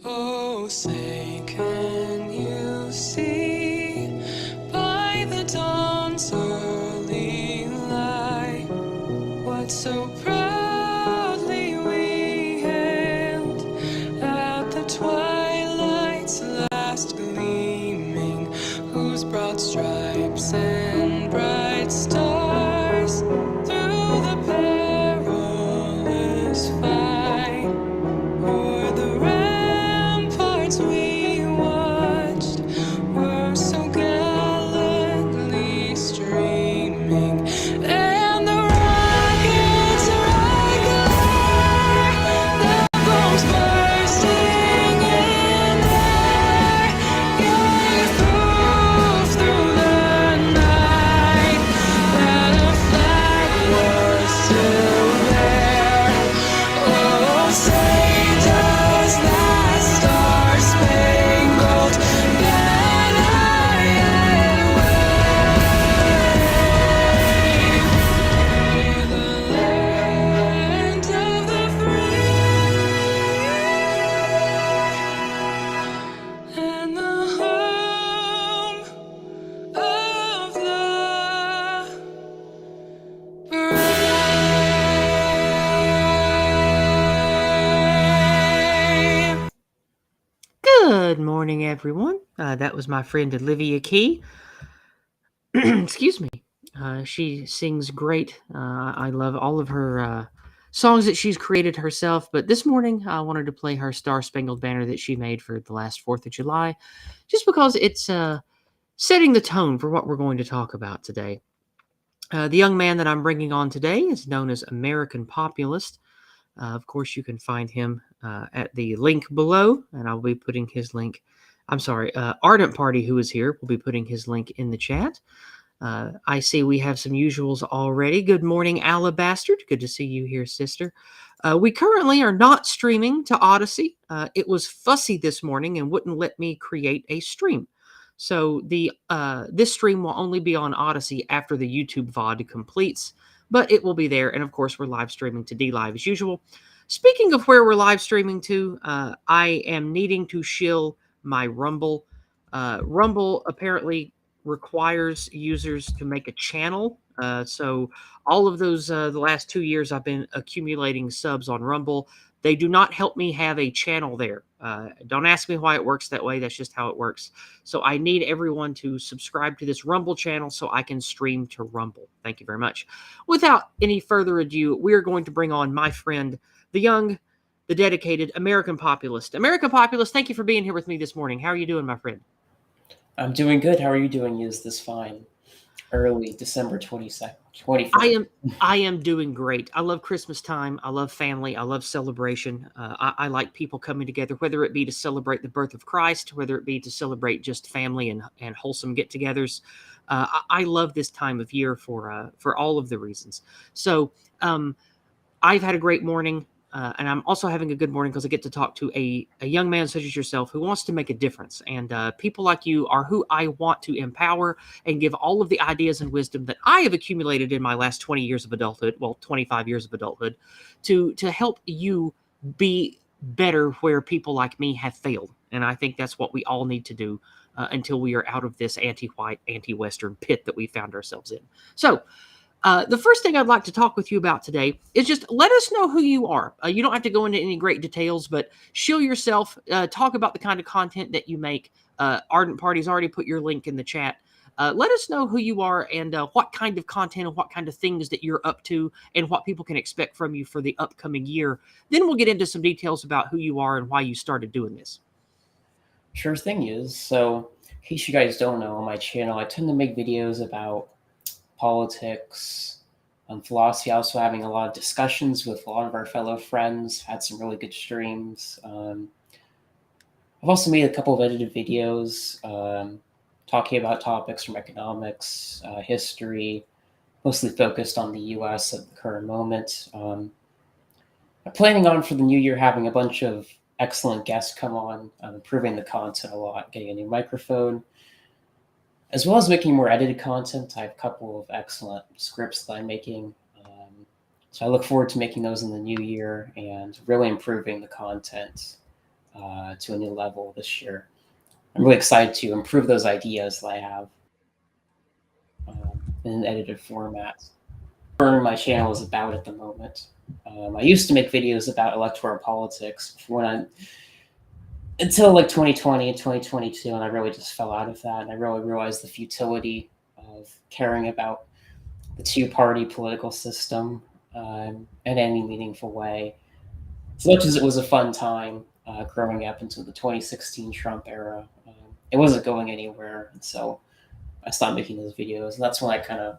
Oh, say, can you see by the dawn's early light what so proudly we hailed at the twilight's last gleaming, whose broad stripes and bright stars through the perilous fight o'er the ramparts we watched were so gallantly streaming, and the rockets regular, the bombs bursting in air, gave proof through the night that a flag was still there. Oh, say does that star-spangled banner yet wave? The land of the free and the home of the brave. Good morning, everyone. That was my friend Olivia Key. Excuse me. She sings great. I love all of her songs that she's created herself. But this morning, I wanted to play her Star Spangled Banner that she made for the last 4th of July, just because it's setting the tone for what we're going to talk about today. The young man that I'm bringing on today is known as American Populist. Of course, you can find him at the link below, and I'll be putting his link. I'm sorry, Ardent Party, who is here, will be putting his link in the chat. I see we have some usuals already. Good morning, Alabastard. Good to see you here, sister. We currently are not streaming to Odyssey. It was fussy this morning and wouldn't let me create a stream. So this stream will only be on Odyssey after the YouTube VOD completes, but it will be there. And of course, we're live streaming to DLive as usual. Speaking of where we're live streaming to, I am needing to shill my Rumble. Rumble apparently requires users to make a channel. So all of those, the last 2 years, I've been accumulating subs on Rumble. They do not help me have a channel there. Don't ask me why it works that way. That's just how it works. So I need everyone to subscribe to this Rumble channel so I can stream to Rumble. Thank you very much. Without any further ado, we are going to bring on my friend, the young, the dedicated American Populist. American Populist, thank you for being here with me this morning. How are you doing, my friend? I'm doing good. How are you doing? Is this fine? Early December 22nd, I 21st. am doing great. I love Christmas time. I love family. I love celebration. I like people coming together, whether it be to celebrate the birth of Christ, whether it be to celebrate just family and wholesome get-togethers. I love this time of year for all of the reasons. So I've had a great morning. And I'm also having a good morning because I get to talk to a young man such as yourself who wants to make a difference. And people like you are who I want to empower and give all of the ideas and wisdom that I have accumulated in my last 20 years of adulthood, well, 25 years of adulthood, to help you be better where people like me have failed. And I think that's what we all need to do until we are out of this anti-white, anti-Western pit that we found ourselves in. So, the first thing I'd like to talk with you about today is just let us know who you are. You don't have to go into any great details, but show yourself, talk about the kind of content that you make. Ardent Party's already put your link in the chat. Let us know who you are and what kind of content and what kind of things that you're up to and what people can expect from you for the upcoming year. Then we'll get into some details about who you are and why you started doing this. Sure thing is. So, in case you guys don't know, on my channel, I tend to make videos about politics and philosophy. Also, having a lot of discussions with a lot of our fellow friends. Had some really good streams. I've also made a couple of edited videos talking about topics from economics, history, mostly focused on the U.S. at the current moment. I'm planning on for the new year having a bunch of excellent guests come on, improving the content a lot, getting a new microphone, as well as making more edited content. I have a couple of excellent scripts that I'm making. So I look forward to making those in the new year and really improving the content to a new level this year. I'm really excited to improve those ideas that I have in an edited format. What my channel is about at the moment. I used to make videos about electoral politics until like 2020 and 2022, and I really just fell out of that. And I really realized the futility of caring about the two-party political system in any meaningful way. As much as it was a fun time growing up into the 2016 Trump era, it wasn't going anywhere, and so I stopped making those videos, and that's when I kind of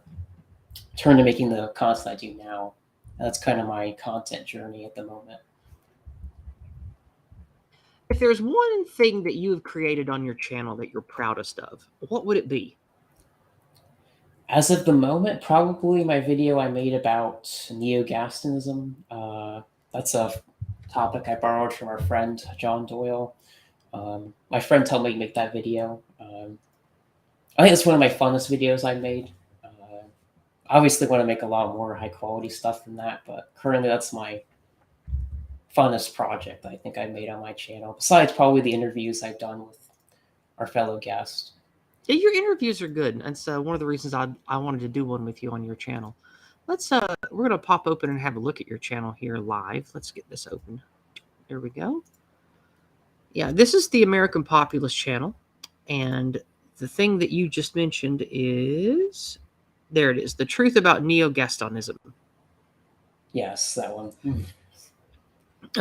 turned to making the content I do now. And that's kind of my content journey at the moment. If there's one thing that you have created on your channel that you're proudest of, what would it be? As of the moment, probably my video I made about neo-Gastonism. That's a topic I borrowed from our friend John Doyle. My friend told me to make that video. I think it's one of my funnest videos I made. Obviously want to make a lot more high quality stuff than that, but currently that's my funnest project I think I made on my channel, besides probably the interviews I've done with our fellow guests. Yeah, your interviews are good. And that's one of the reasons I wanted to do one with you on your channel. We're going to pop open and have a look at your channel here live. Let's get this open. There we go. Yeah, this is the American Populist channel. And the thing that you just mentioned is, there it is, the truth about neo-Gastonism. Yes, that one.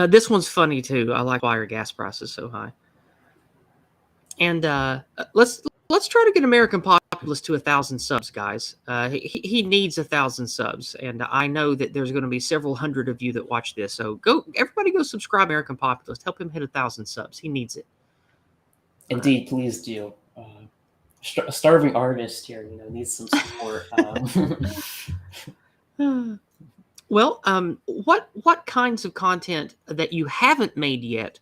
This one's funny too. I like why our gas price is so high. And let's try to get American Populist to 1,000 subs, guys. He needs 1,000 subs, and I know that there's going to be several hundred of you that watch this. So everybody go subscribe American Populist. Help him hit 1,000 subs. He needs it. Indeed, please do. A starving artist here, needs some support. Well, what kinds of content that you haven't made yet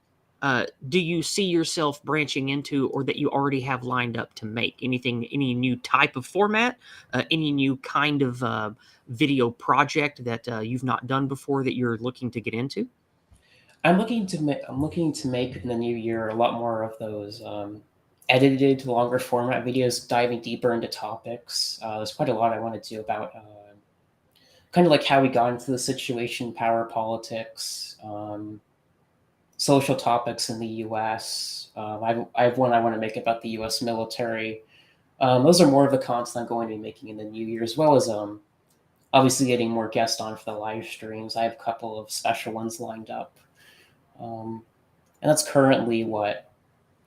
do you see yourself branching into, or that you already have lined up to make? Any new type of format, any new kind of video project that you've not done before that you're looking to get into? I'm looking to make in the new year a lot more of those edited longer format videos, diving deeper into topics. There's quite a lot I want to do about kind of like how we got into the situation, power politics, social topics in the U.S. I have one I want to make about the U.S. military. Those are more of the content I'm going to be making in the new year, as well as obviously getting more guests on for the live streams. I have a couple of special ones lined up. And that's currently what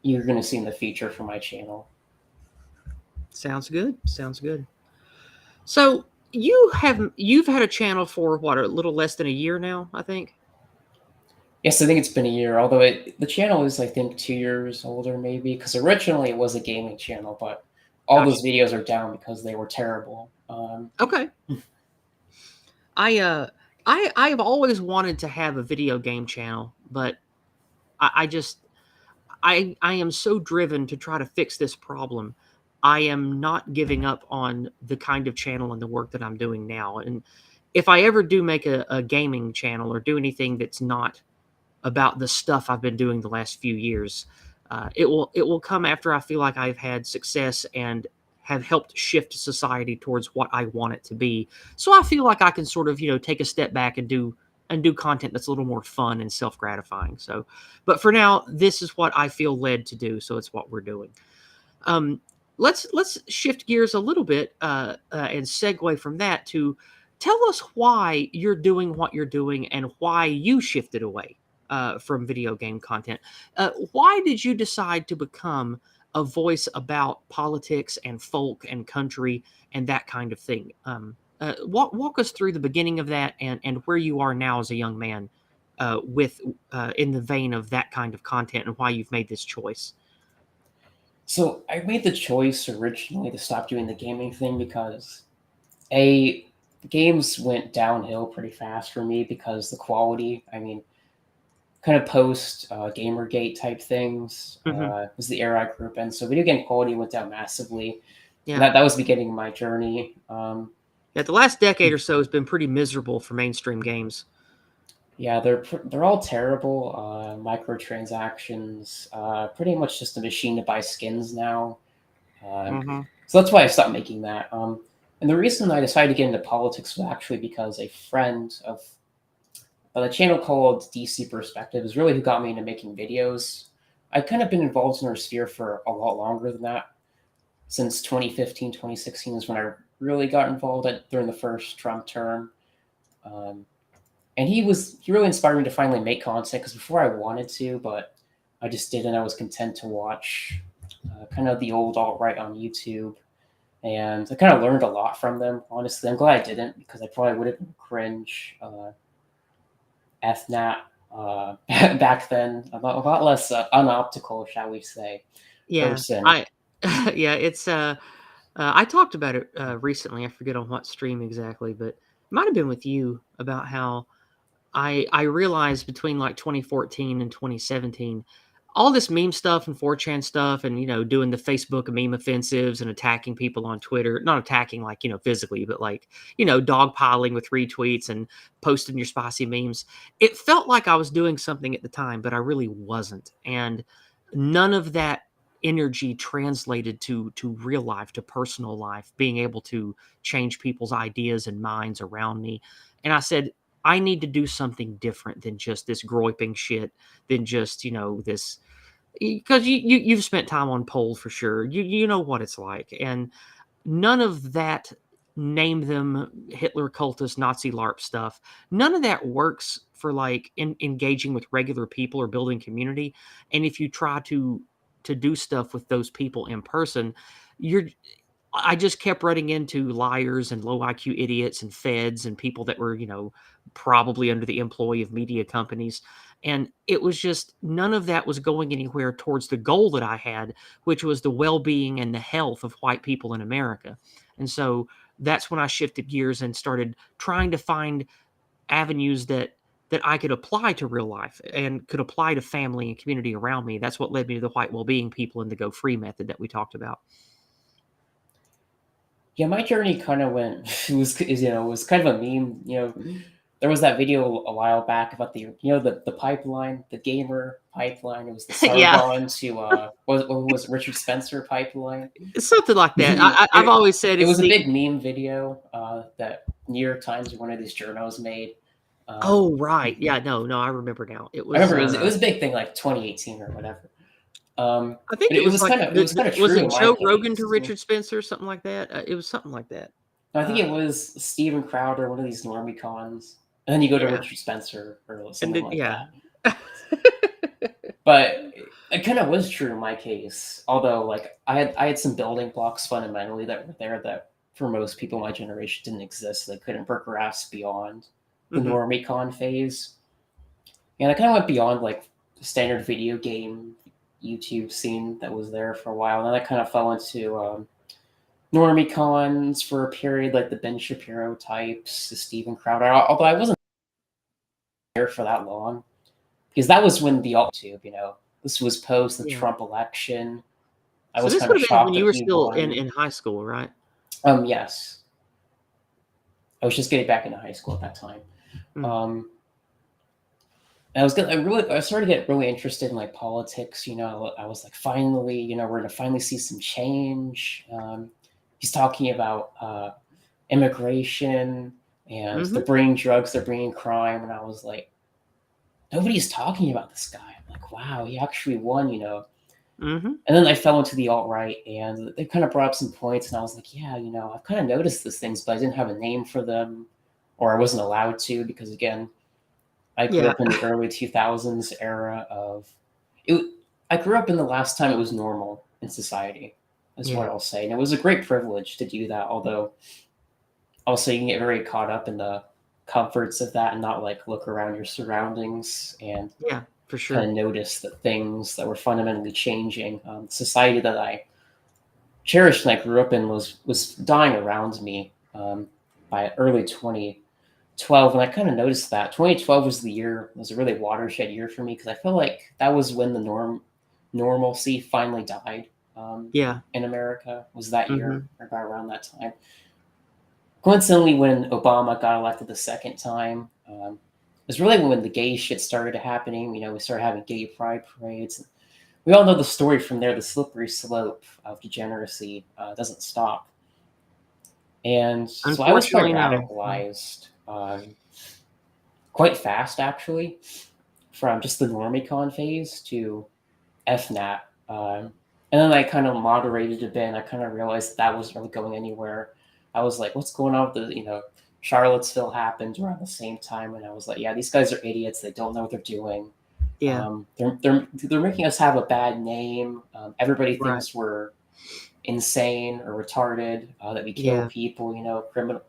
you're going to see in the future for my channel. Sounds good. Sounds good. So you've had a channel for what, a little less than a year now, I think? Yes, I think it's been a year, although the channel is, I think, 2 years older maybe, because originally it was a gaming channel, but all those videos are down because they were terrible. Okay. I've always wanted to have a video game channel, but I am so driven to try to fix this problem. I am not giving up on the kind of channel and the work that I'm doing now. And if I ever do make a gaming channel or do anything that's not about the stuff I've been doing the last few years, it will come after I feel like I've had success and have helped shift society towards what I want it to be. So I feel like I can sort of, take a step back and do content that's a little more fun and self-gratifying. So, but for now, this is what I feel led to do. So it's what we're doing. Let's shift gears a little bit and segue from that to tell us why you're doing what you're doing and why you shifted away from video game content. Why did you decide to become a voice about politics and folk and country and that kind of thing? Walk us through the beginning of that and where you are now as a young man in the vein of that kind of content and why you've made this choice. So I made the choice originally to stop doing the gaming thing because games went downhill pretty fast for me because the quality, kind of post Gamergate type things was the era I grew up in. So video game quality went down massively. Yeah. That was the beginning of my journey. The last decade or so has been pretty miserable for mainstream games. Yeah, they're all terrible. Microtransactions. Pretty much just a machine to buy skins now. Mm-hmm. So that's why I stopped making that. And the reason I decided to get into politics was actually because a friend of the channel called DC Perspective is really who got me into making videos. I've kind of been involved in her sphere for a lot longer than that. Since 2015, 2016 is when I really got involved during the first Trump term. Um, and he really inspired me to finally make content because before I wanted to, but I just didn't. I was content to watch kind of the old alt right on YouTube, and I kind of learned a lot from them. Honestly, I'm glad I didn't because I probably would have been cringe, FNAT back then, a lot less unoptical, shall we say, Yeah, person. I yeah, it's I talked about it recently. I forget on what stream exactly, but it might have been with you about how I realized between like 2014 and 2017, all this meme stuff and 4chan stuff, and doing the Facebook meme offensives and attacking people on Twitter, not attacking like physically, but like dogpiling with retweets and posting your spicy memes. It felt like I was doing something at the time, but I really wasn't, and none of that energy translated to real life, to personal life, being able to change people's ideas and minds around me. And I said, I need to do something different than just this groyping shit, than just, this, because you've spent time on poll for sure. You know what it's like. And none of that, name them Hitler cultist Nazi LARP stuff, none of that works for like engaging with regular people or building community. And if you try to do stuff with those people in person, you're I just kept running into liars and low IQ idiots and feds and people that were, probably under the employ of media companies. And it was just, none of that was going anywhere towards the goal that I had, which was the well being and the health of white people in America. And so that's when I shifted gears and started trying to find avenues that I could apply to real life and could apply to family and community around me. That's what led me to the white well-being people and the Go Free method that we talked about. Yeah, my journey kind of went. It was kind of a meme. There was that video a while back about the pipeline, the gamer pipeline. It was the Yeah, Sargon to what was it, Richard Spencer pipeline. something like that. I've always said It it's was a the. big meme video that New York Times or one of these journals made. Um, Oh, right. Yeah, no, I remember now. It I was, remember it was a big thing, like 2018 or whatever. I think But it it was was like, kind of was true it in my Joe Rogan to case. Richard Spencer, something like that? It was something like that. I think it was Steven Crowder, one of these normie cons, and then you go to Yeah, Richard Spencer or and someone then like yeah. that. But it kind of was true in my case. Although, like, I had some building blocks fundamentally that were there that for most people my generation didn't exist. They couldn't progress beyond the Mhm. normie con phase, and I kind of went beyond like the standard video game YouTube scene that was there for a while. And then I kind of fell into normie cons for a period, like the Ben Shapiro types, the Steven Crowder. Although I wasn't there for that long, because that was when the alt tube, this was post the Yeah. Trump election. I So was this kind would of have been when shocked you that were he still in won. high school, right? Yes, I was just getting back into high school at that time. Mm. Um, I started to get really interested in like politics. I was like, finally, we're gonna finally see some change. He's talking about immigration and they're Mhm. bringing drugs, they're bringing crime, and I was like, nobody's talking about this guy. I'm like, wow, he actually won. Mhm. And then I fell into the alt right, and they kind of brought up some points, and I was like, yeah, I've kind of noticed these things, but I didn't have a name for them, or I wasn't allowed to because again, I grew Yeah. up in the early 2000s era of it. I grew up in the last time it was normal in society, is what Yeah. I'll say, and it was a great privilege to do that. Although also you can get very caught up in the comforts of that and not like look around your surroundings and Yeah, for kind sure. of notice the things that were fundamentally changing. Society that I cherished and I grew up in was dying around me by early 2012, and I kind of noticed that 2012 was a really watershed year for me because I feel like that was when the normalcy finally died Yeah. in America. Was that year Mhm. or about around that time? Coincidentally, when Obama got elected the second time, was really when the gay shit started happening. You know, we started having gay pride parades. We all know the story from there. The slippery slope of degeneracy doesn't stop. And so I was quite Unfortunately, no. radicalized quite fast, actually, from just the normicon phase to FNAT. And then I kind of moderated a bit, and I kind of realized that wasn't really going anywhere. I was like, what's going on with the, Charlottesville happened around the same time, and I was like, yeah, these guys are idiots. They don't know what they're doing. Yeah, They're making us have a bad name. Everybody right. thinks we're insane or retarded, that we kill Yeah, people, criminal.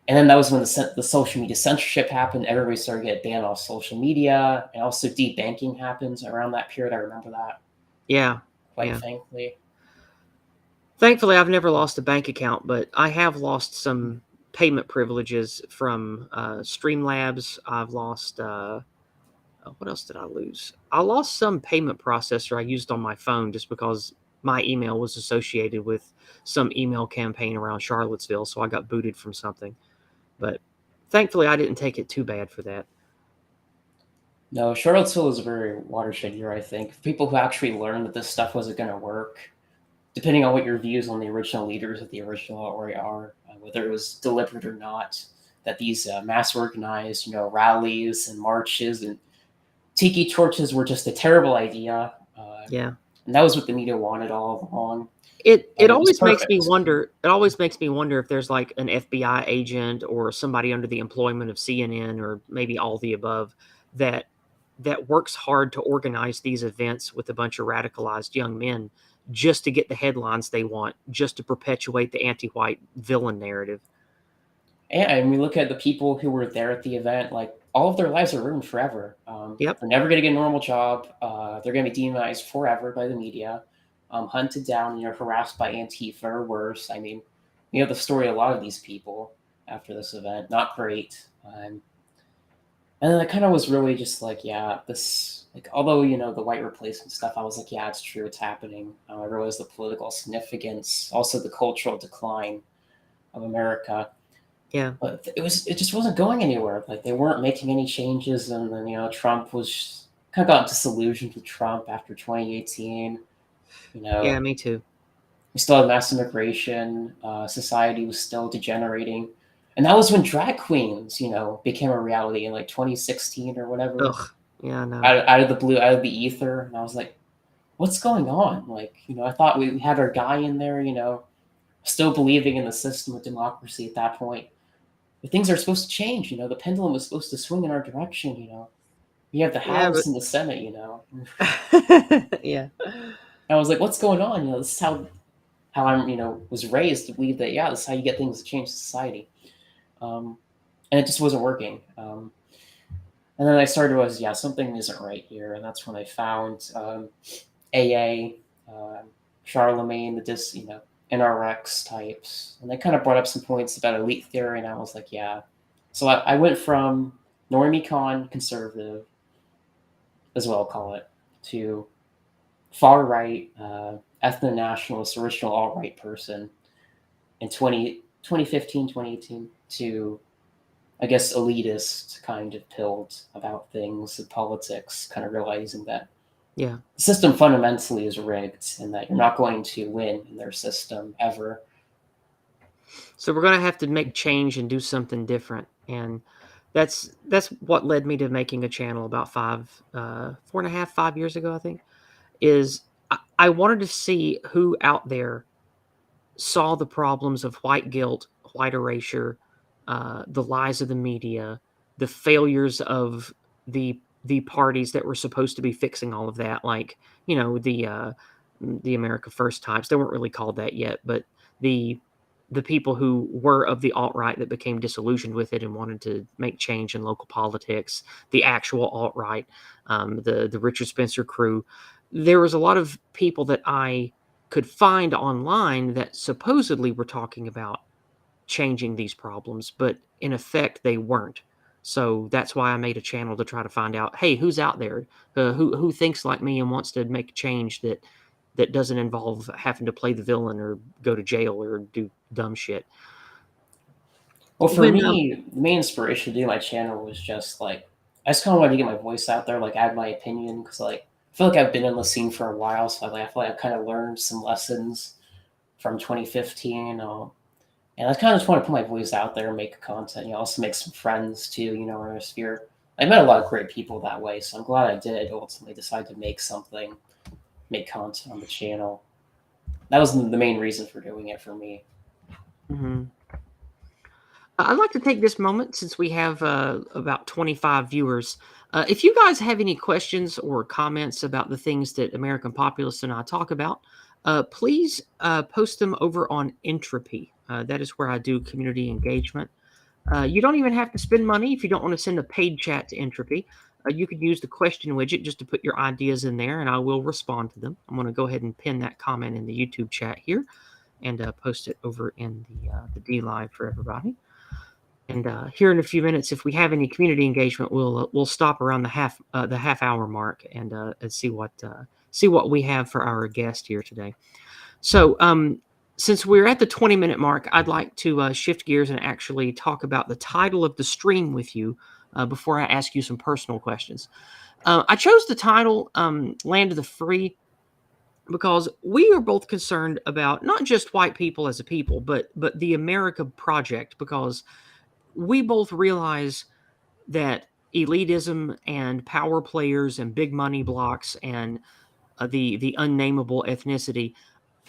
And then that was when the social media censorship happened. Everybody started getting banned off social media, and also debanking happened around that period. I remember that yeah, quite yeah. thankfully. Thankfully, I've never lost a bank account, but I have lost some payment privileges from Streamlabs. I've lost what else did I lose? I lost some payment processor I used on my phone just because my email was associated with some email campaign around Charlottesville, so I got booted from something. But thankfully, I didn't take it too bad for that. No, Charlottesville is a very watershed year, I think. People who actually learned that this stuff wasn't going to work, depending on what your views on the original leaders of the original alt-right are, whether it was deliberate or not, that these mass organized, rallies and marches and tiki torches were just a terrible idea. Yeah. And that was what the media wanted all along. It And it was always makes me perfect. wonder. It always makes me wonder if there's like an FBI agent or somebody under the employment of CNN or maybe all the above that works hard to organize these events with a bunch of radicalized young men just to get the headlines they want, just to perpetuate the anti-white villain narrative. And we look at the people who were there at the event, like all of their lives are ruined forever. Yep. They're never going to get a normal job. They're going to be demonized forever by the media, hunted down, harassed by Antifa or worse. I mean, we have the story of a lot of these people after this event. Not great. And then I kind of was really just like, yeah, this, like, although, the white replacement stuff, I was like, yeah, it's true, it's happening. I realized the political significance, also the cultural decline of America. Yeah. But it just wasn't going anywhere. Like they weren't making any changes, and then Trump was kind of got disillusioned with Trump after 2018. Yeah, me too. We still had mass immigration. Society was still degenerating, and that was when drag queens, became a reality in like 2016 or whatever. Ugh. Yeah, no. Out of the blue, out of the ether, and I was like, "What's going on?" Like, I thought we had our guy in there, still believing in the system of democracy at that point. But things are supposed to change. The pendulum was supposed to swing in our direction. We have the Yeah, House and the Senate. but yeah. I was like, what's going on? This is how I'm was raised to believe that, yeah, this is how you get things to change society. And it just wasn't working. And then I started to realize, yeah, something isn't right here, and that's when I found AA, Charlemagne, NRX types, and they kind of brought up some points about elite theory, and I was like, yeah. So I went from normicon conservative, as well, I'll call it, to far right, ethno nationalist, original alt right person in 2015, 2018 to, I guess, elitist kind of pilled about things and politics, kind of realizing that Yeah. the system fundamentally is rigged and that you're not going to win in their system ever. So we're going to have to make change and do something different. And that's what led me to making a channel about 4.5, 5 years ago, I think, is I wanted to see who out there saw the problems of white guilt, white erasure, the lies of the media, the failures of the parties that were supposed to be fixing all of that, like the America First types. They weren't really called that yet, but the people who were of the alt right that became disillusioned with it and wanted to make change in local politics, the actual alt right, the Richard Spencer crew. There was a lot of people that I could find online that supposedly were talking about changing these problems, but in effect they weren't. So that's why I made a channel to try to find out, hey, who's out there who thinks like me and wants to make a change that doesn't involve having to play the villain or go to jail or do dumb shit. Well, for When me, the main inspiration to do my channel was just like I just kind of wanted to get my voice out there, like add my opinion, because like I feel like I've been in the scene for a while, so I feel like I've kind of learned some lessons from 2015. And I kind of just want to put my voice out there and make content. Also make some friends too. In our sphere. I met a lot of great people that way, so I'm glad I did ultimately decide to make something, make content on the channel. That was the main reason for doing it for me. Mhm. I'd like to take this moment since we have about 25 viewers. If you guys have any questions or comments about the things that American Populist and I talk about, please post them over on Entropy. That is where I do community engagement. You don't even have to spend money if you don't want to send a paid chat to Entropy. You could use the question widget just to put your ideas in there, and I will respond to them. I'm going to go ahead and pin that comment in the YouTube chat here and post it over in the D Live for everybody. And here in a few minutes, if we have any community engagement, we'll stop around the half hour mark and see what we have for our guest here today. So since we're at the 20-minute mark, I'd like to shift gears and actually talk about the title of the stream with you before I ask you some personal questions. I chose the title "Land of the Free" because we are both concerned about not just white people as a people, but the America project, because we both realize that elitism and power players and big money blocks and the unnameable ethnicity,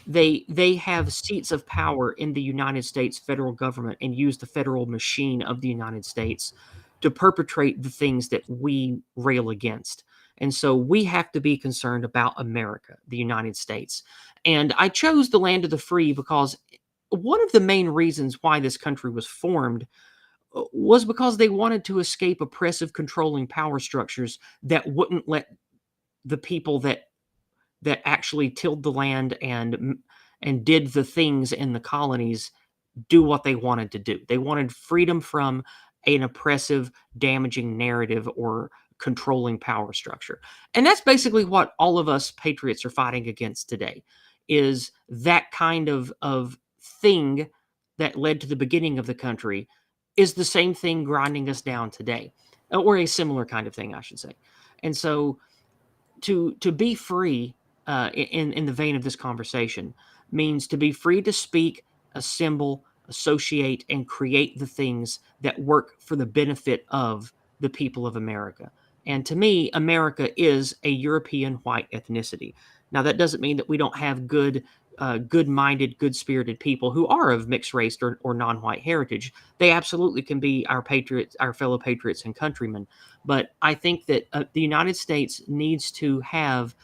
they have seats of power in the United States federal government and use the federal machine of the United States to perpetrate the things that we rail against. And so we have to be concerned about America, the United States. And I chose the land of the free because one of the main reasons why this country was formed was because they wanted to escape oppressive, controlling power structures that wouldn't let the people that actually tilled the land and did the things in the colonies do what they wanted to do. They wanted freedom from an oppressive, damaging narrative or controlling power structure. And that's basically what all of us patriots are fighting against today, is that kind of thing that led to the beginning of the country is the same thing grinding us down today, or a similar kind of thing, I should say. And so to be free in the vein of this conversation means to be free to speak, assemble, associate, and create the things that work for the benefit of the people of America. And to me, America is a European white ethnicity. Now, that doesn't mean that we don't have good-minded, good-spirited people who are of mixed race or non-white heritage. They absolutely can be our patriots, our fellow patriots and countrymen. But I think that the United States needs to have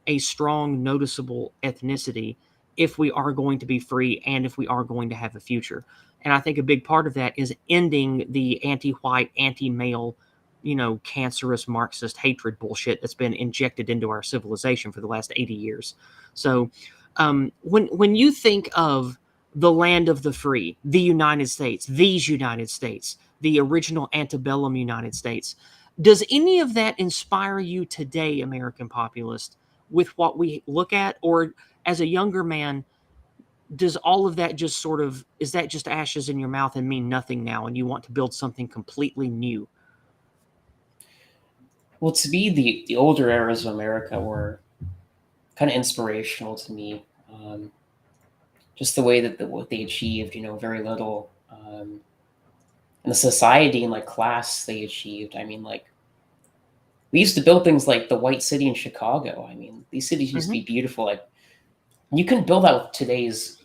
a strong, noticeable ethnicity if we are going to be free and if we are going to have a future. And I think a big part of that is ending the anti-white, anti-male, cancerous Marxist hatred bullshit that's been injected into our civilization for the last 80 years. So when you think of the land of the free, the United States, these United States, the original antebellum United States, does any of that inspire you today, American Populist, with what we look at? Or as a younger man, does all of that just is that just ashes in your mouth and mean nothing now, and you want to build something completely new? Well, to me, the older eras of America were kind of inspirational to me. Just the way that what they achieved, very little, and the society and like class they achieved. I mean, like we used to build things like the White City in Chicago. I mean, these cities used to be beautiful. Like you couldn't build out with today's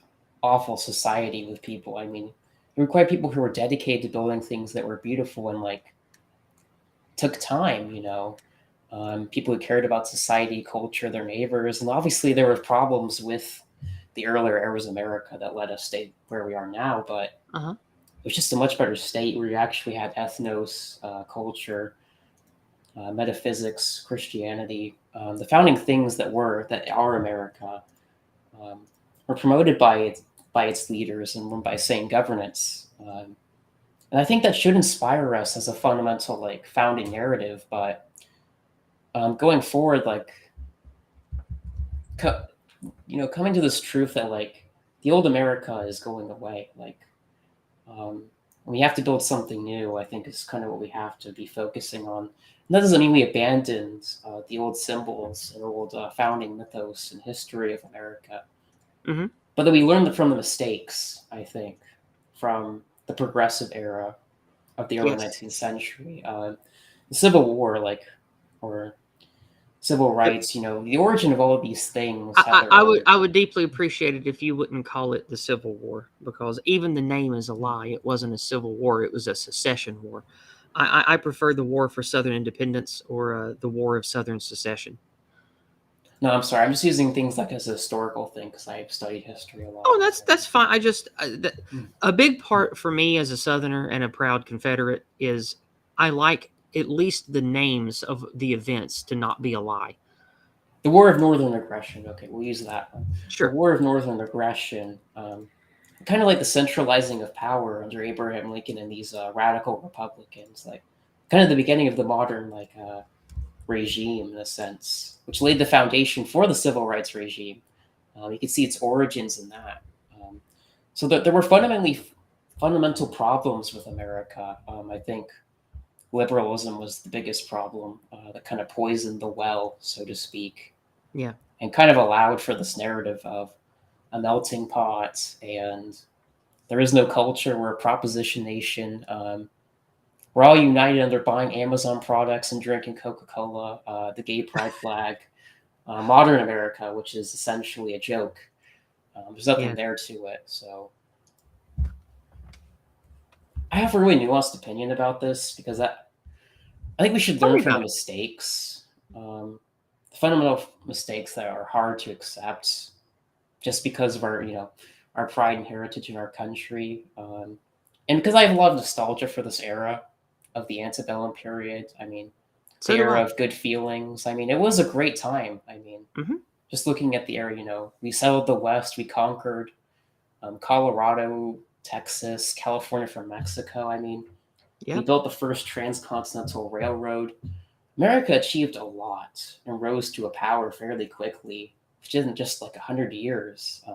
awful society with people. I mean, it required people who were dedicated to building things that were beautiful and like took time. People who cared about society, culture, their neighbors, and obviously there were problems with the earlier eras of America that let us stay where we are now. But Uh-huh. it was just a much better state where you actually had ethnos, culture, metaphysics, Christianity, the founding things that are America, were promoted by its leaders and by sane governance. And I think that should inspire us as a fundamental like founding narrative. But going forward, like coming to this truth that like the old America is going away. Like we have to build something new, I think, is kind of what we have to be focusing on. And that doesn't mean we abandoned the old symbols and old founding mythos and history of America, Hmm. but that we learned from the mistakes, I think, from the progressive era of the early Yes. 19th century. The Civil War, or civil Yep. rights, the origin of all of these things have their own. I would deeply appreciate it if you wouldn't call it the Civil War, because even the name is a lie. It wasn't a civil war; it was a secession war. I prefer the War for Southern Independence, or the War of Southern Secession. No, I'm sorry. I'm just using things like as a historical thing because I've studied history a Oh, lot. that's fine. I just Mm. a big part for me as a Southerner and a proud Confederate is I like at least the names of the events to not be a lie. The War of Northern Aggression. Okay, we'll use that one. The Sure. War of Northern Aggression. Kind of like the centralizing of power under Abraham Lincoln and these radical Republicans, like kind of the beginning of the modern regime in a sense, which laid the foundation for the civil rights regime. You can see its origins in that. Um, so that there were fundamental problems with America. I think liberalism was the biggest problem that kind of poisoned the well, so to speak, Yeah. and kind of allowed for this narrative of a melting pot and there is no culture. We're a proposition nation. We're all united under buying Amazon products and drinking Coca Cola, the gay pride flag, modern America, which is essentially a joke. There's nothing Yeah. there to it. So I have a really nuanced opinion about this because I think we should Tell learn me from the about it. mistakes, the fundamental mistakes that are hard to accept just because of our pride and heritage in our country. And because I have a lot of nostalgia for this era of the antebellum period. I mean, So the do era I. of good feelings. I mean, it was a great time. I mean, Hmm. just looking at the era, we settled the West, we conquered Colorado, Texas, California from Mexico. I mean, we Yep. built the first transcontinental railroad. America achieved a lot and rose to a power fairly quickly, which isn't just like 100 years. It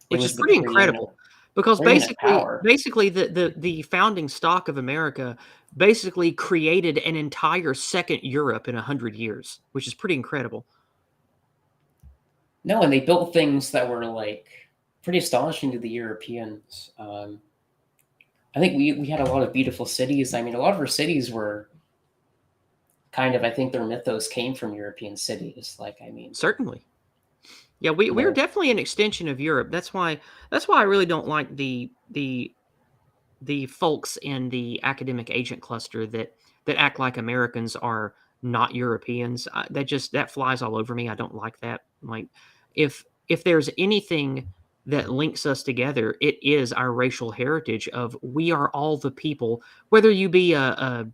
Which is was the pretty incredible, because preeminent power. basically the founding stock of America basically created an entire second Europe in 100 years, which is pretty incredible. No, and they built things that were like pretty astonishing to the Europeans. I think we had a lot of beautiful cities. I mean, a lot of our cities were kind of, I think their mythos came from European cities. Like, I mean, Certainly. Yeah, we're no, definitely an extension of Europe. That's why I really don't like the folks in the academic agent cluster that act like Americans are not Europeans. That flies all over me. I don't like that. Like, if there's anything that links us together, it is our racial heritage of we are all the people, whether you be a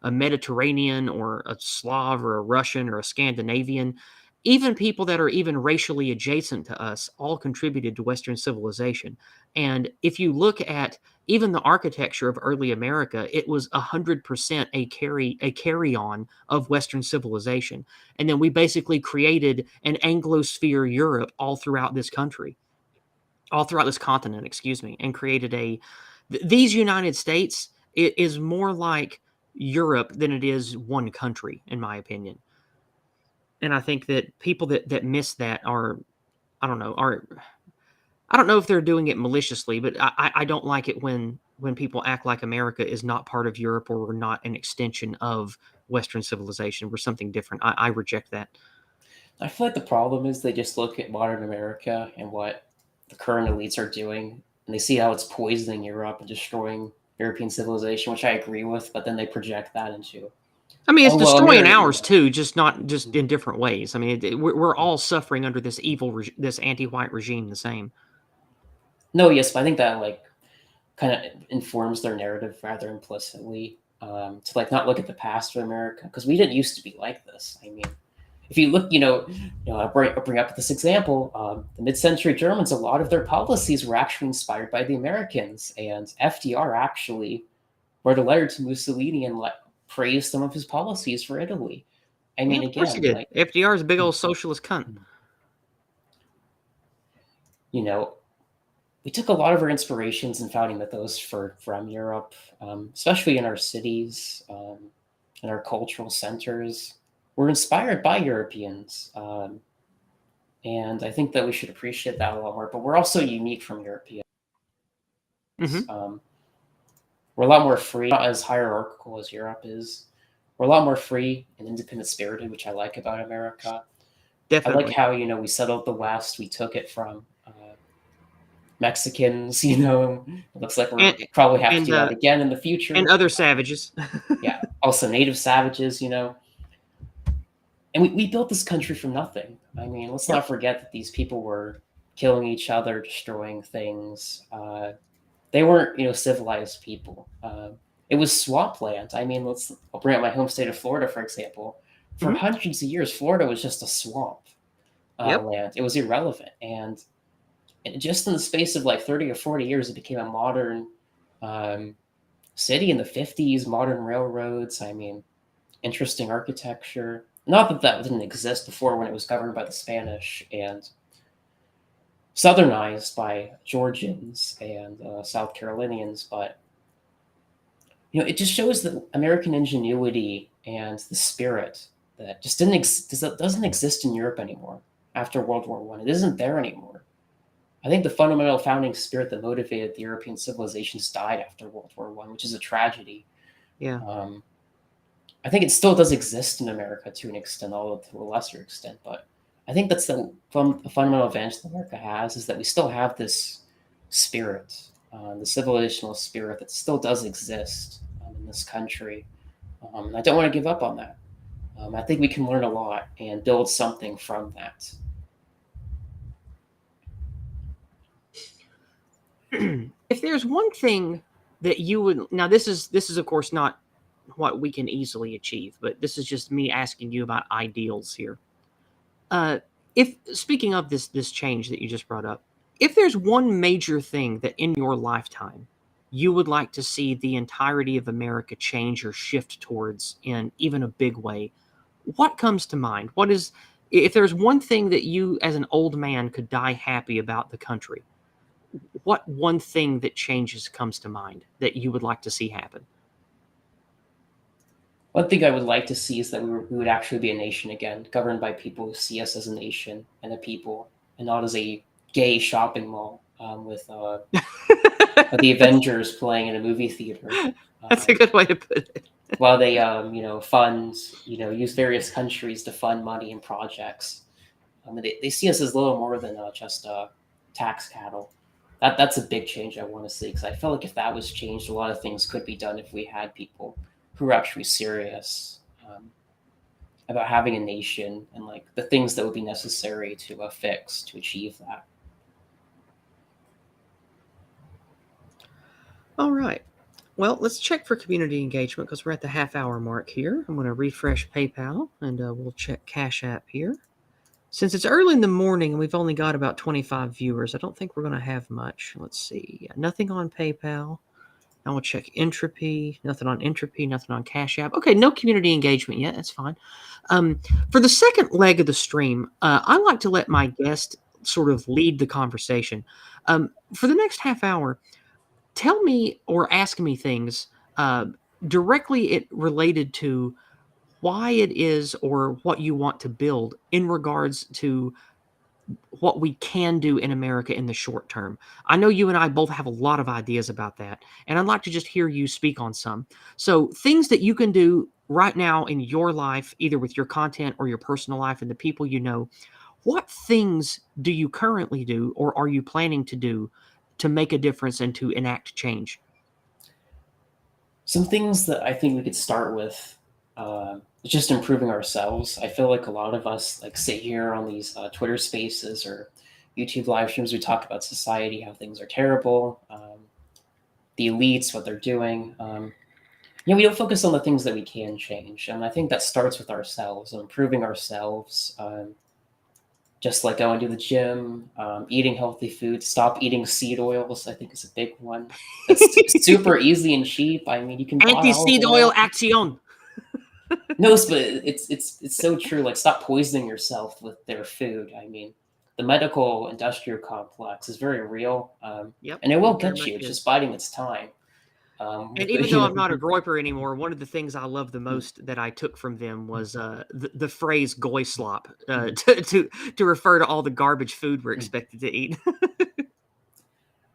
a Mediterranean or a Slav or a Russian or a Scandinavian, even people that are even racially adjacent to us all contributed to Western civilization. And if you look at even the architecture of early America, it was 100% a carry on of Western civilization. And then we basically created an Anglosphere Europe all throughout this country, all throughout this continent, excuse me, and created these United States. It is more like Europe than it is one country, in my opinion. And I think that people that miss that are, I don't know, are I don't know if they're doing it maliciously, but I don't like it when people act like America is not part of Europe, or we're not an extension of Western civilization. We're something different. I reject that. I feel like the problem is they just look at modern America and what the current elites are doing, and they see how it's poisoning Europe and destroying European civilization, which I agree with. But then they project that into, I mean, it's oh well, destroying America. ours too, just not just in different ways. I mean, we're all suffering under this this anti-white regime the same. No, yes, but I think that kind of informs their narrative rather implicitly, to not look at the past of America because we didn't used to be like this. I mean, if you look, I bring up this example. The mid-century Germans, a lot of their policies were actually inspired by the Americans, and FDR actually wrote a letter to Mussolini and praised some of his policies for Italy. I Yeah, mean, of course he again, did. FDR is a big old socialist cunt. you know, we took a lot of our inspirations and founding mythos from Europe, especially in our cities, in our cultural centers. We're inspired by Europeans, and I think that we should appreciate that a lot more. But we're also unique from Europeans. Mm-hmm. We're a lot more free, not as hierarchical as Europe is. We're a lot more free and independent spirited, which I like about America. Definitely. I like how we settled the West. We took it from Mexicans. It looks like we're probably have to do that again in the future. And other savages. Yeah, also native savages. And we built this country from nothing. I mean, let's not forget that these people were killing each other, destroying things. They weren't civilized people. It was swampland. I mean, I'll bring up my home state of Florida, for example. For hundreds of years, Florida was just a swamp land. It was irrelevant. And just in the space of like 30 or 40 years, it became a modern city in the 50s, modern railroads. I mean, interesting architecture. Not that that didn't exist before when it was governed by the Spanish and southernized by Georgians and South Carolinians, but it just shows that American ingenuity and the spirit that just doesn't exist in Europe anymore after World War One. It isn't there anymore. I think the fundamental founding spirit that motivated the European civilizations died after World War One, which is a tragedy. Yeah. I think it still does exist in America to an extent, although to a lesser extent. But I think that's the fundamental advantage that America has, is that we still have this spirit, the civilizational spirit that still does exist in this country. I don't want to give up on that. I think we can learn a lot and build something from that. If there's one thing that you would, now this is of course not what we can easily achieve, but this is just me asking you about ideals here. If speaking of this change that you just brought up, if there's one major thing that in your lifetime you would like to see the entirety of America change or shift towards in even a big way, what comes to mind? What is, if there's one thing that you as an old man could die happy about the country, what one thing that changes comes to mind that you would like to see happen? One thing I would like to see is that we would actually be a nation again, governed by people who see us as a nation and a people, and not as a gay shopping mall with the Avengers playing in a movie theater. That's a good way to put it. While they, fund, use various countries to fund money and projects. They see us as little more than just tax cattle. That's a big change I want to see, because I feel like if that was changed, a lot of things could be done if we had people who are actually serious about having a nation and like the things that would be necessary to fix to achieve that. All right. Well, let's check for community engagement because we're at the half-hour mark here. I'm going to refresh PayPal and we'll check Cash App here. Since it's early in the morning and we've only got about 25 viewers, I don't think we're going to have much. Let's see. Nothing on PayPal. I will check Entropy. Nothing on Entropy. Nothing on Cash App. Okay, no community engagement yet. That's fine. For the second leg of the stream, I like to let my guest sort of lead the conversation. For the next half hour, tell me or ask me things directly related to why it is or what you want to build in regards to what we can do in America in the short term. I know you and I both have a lot of ideas about that, and I'd like to just hear you speak on some. So things that you can do right now in your life, either with your content or your personal life and the people you know, what things do you currently do or are you planning to do to make a difference and to enact change? Some things that I think we could start with just improving ourselves. I feel like a lot of us like sit here on these Twitter spaces or YouTube live streams. We talk about society, how things are terrible, the elites, what they're doing. We don't focus on the things that we can change. And I think that starts with ourselves, improving ourselves. Just like going to the gym, eating healthy food, stop eating seed oils, I think is a big one. It's super easy and cheap. I mean, you can buy Anti-seed oil action. No, but it's so true. Like, stop poisoning yourself with their food. I mean, the medical industrial complex is very real, Yep, and it will it very get much you. It's is. just biding its time. And With the, even though I'm not a groiper anymore, one of the things I love the most that I took from them was the phrase "goy slop" to refer to all the garbage food we're expected to eat.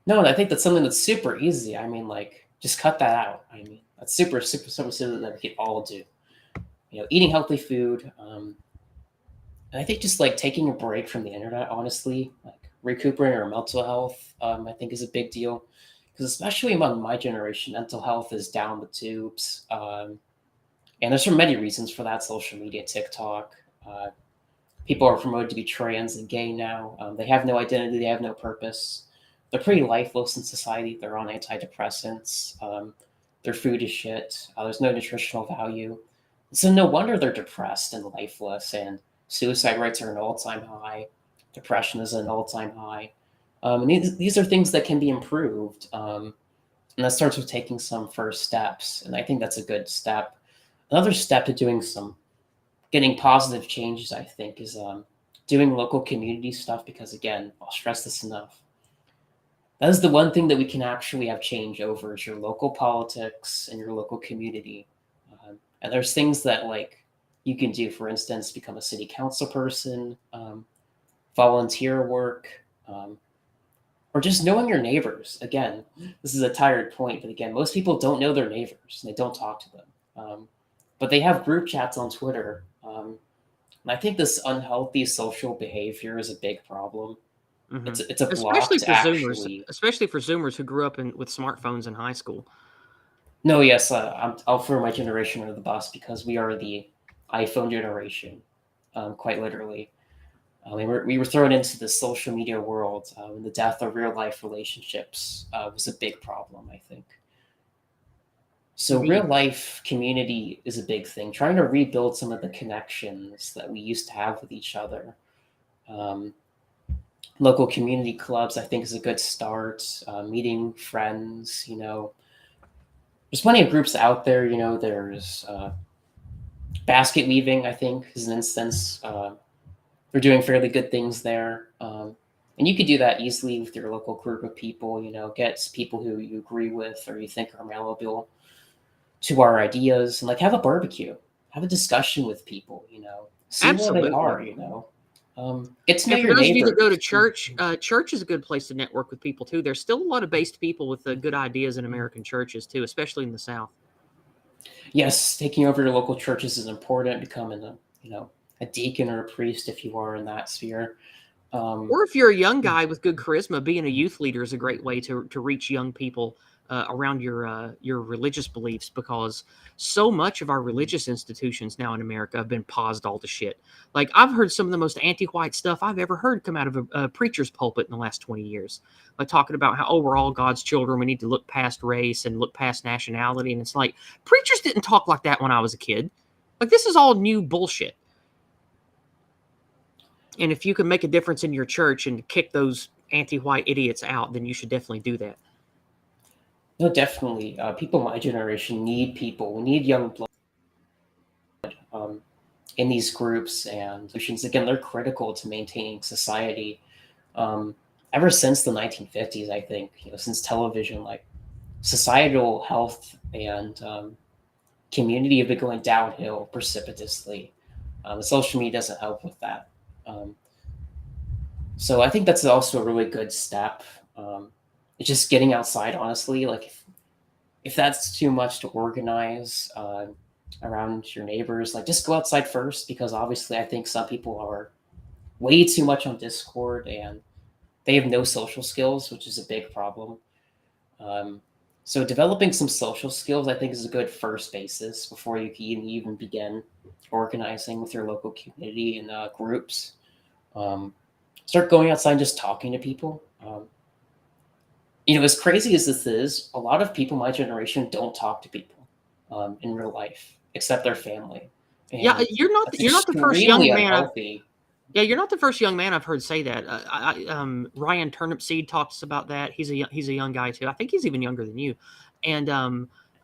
no, I think that's something that's super easy. I mean, like, just cut that out. I mean, that's super, super, super simple that we can all do. Eating healthy food. And I think just like taking a break from the internet, honestly, like recuperating our mental health, I think is a big deal. Because especially among my generation, mental health is down the tubes. And there's for many reasons for that: social media, TikTok. People are promoted to be trans and gay now. They have no identity, they have no purpose. They're pretty lifeless in society. They're on antidepressants. Their food is shit. There's no nutritional value. So no wonder they're depressed and lifeless. And suicide rates are an all-time high. Depression is an all-time high. And these are things that can be improved. And that starts with taking some first steps. And I think that's a good step. Another step to getting positive changes, I think, is doing local community stuff. Because again, I'll stress this enough. That is the one thing that we can actually have change over is your local politics and your local community. And there's things that like you can do. For instance, become a city council person, volunteer work, or just knowing your neighbors. Again, this is a tired point, but again, most people don't know their neighbors and they don't talk to them. But they have group chats on Twitter. And I think this unhealthy social behavior is a big problem. Mhm. It's a block to actually. Especially for Zoomers who grew up with smartphones in high school. No, yes, I'll throw my generation under the bus because we are the iPhone generation, quite literally. We were thrown into the social media world, and the death of real life relationships was a big problem, I think. So, Indeed. real life community is a big thing. Trying to rebuild some of the connections that we used to have with each other. Um, Local community clubs, I think, is a good start. Meeting friends, there's plenty of groups out there. There's basket weaving, I think, is an instance. They're doing fairly good things there. And you could do that easily with your local group of people, get people who you agree with or you think are malleable to our ideas, and like have a barbecue, have a discussion with people, see where they Absolutely. are, get to know And for your those of you that go to neighbors. church, church is a good place to network with people too. There's still a lot of based people with good ideas in American churches too, especially in the South. Yes, taking over your local churches is important. Becoming a deacon or a priest if you are in that sphere. Or if you're a young guy with good charisma, being a youth leader is a great way to reach young people around your religious beliefs, because so much of our religious institutions now in America have been paused all to shit. Like I've heard some of the most anti-white stuff I've ever heard come out of a preacher's pulpit in the last 20 years, like talking about how we're all God's children, we need to look past race and look past nationality, and it's like preachers didn't talk like that when I was a kid. Like this is all new bullshit. And if you can make a difference in your church and kick those anti-white idiots out, then you should definitely do that. No, definitely. People my generation need people. We need young blood in these groups and solutions. Again, they're critical to maintaining society. Um, Ever since the 1950s, I think, since television, like societal health and community have been going downhill precipitously. Social media doesn't help with that. Um, so I think that's also a really good step. It's just getting outside, honestly. Like if that's too much to organize around your neighbors, like just go outside first, because obviously I think some people are way too much on Discord and they have no social skills, which is a big problem. Um, so developing some social skills, I think, is a good first basis before you can even begin organizing with your local community and groups. Um, Start going outside and just talking to people. As crazy as this is, a lot of people my generation don't talk to people in real life except their family, Yeah, and that's you're not the first young extremely man. unhealthy. Yeah, you're not the first young man I've heard say that. Ryan Turnipseed talks about that. He's a young guy too. I think he's even younger than you. And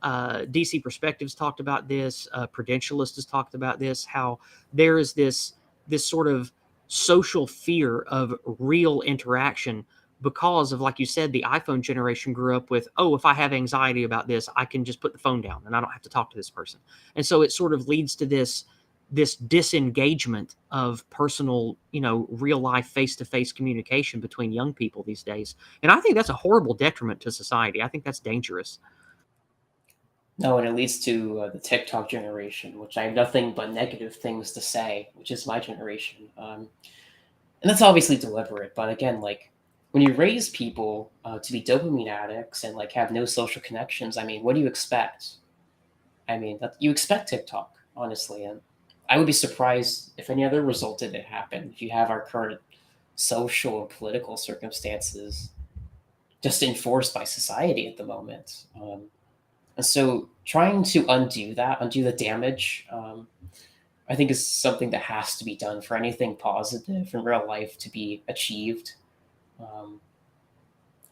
DC Perspectives talked about this. Prudentialist has talked about this. How there is this sort of social fear of real interaction because of, like you said, the iPhone generation grew up with, oh, if I have anxiety about this, I can just put the phone down and I don't have to talk to this person. And so it sort of leads to this disengagement of personal, real life face-to-face communication between young people these days. And I think that's a horrible detriment to society. I think that's dangerous. No, and it leads to the TikTok generation, which I have nothing but negative things to say, which is my generation. And that's obviously deliberate, but again, like when you raise people to be dopamine addicts and like have no social connections, I mean, what do you expect? I mean, you expect TikTok, honestly, and I would be surprised if any other result didn't happen. If you have our current social and political circumstances just enforced by society at the moment. And so trying to undo the damage, I think is something that has to be done for anything positive in real life to be achieved.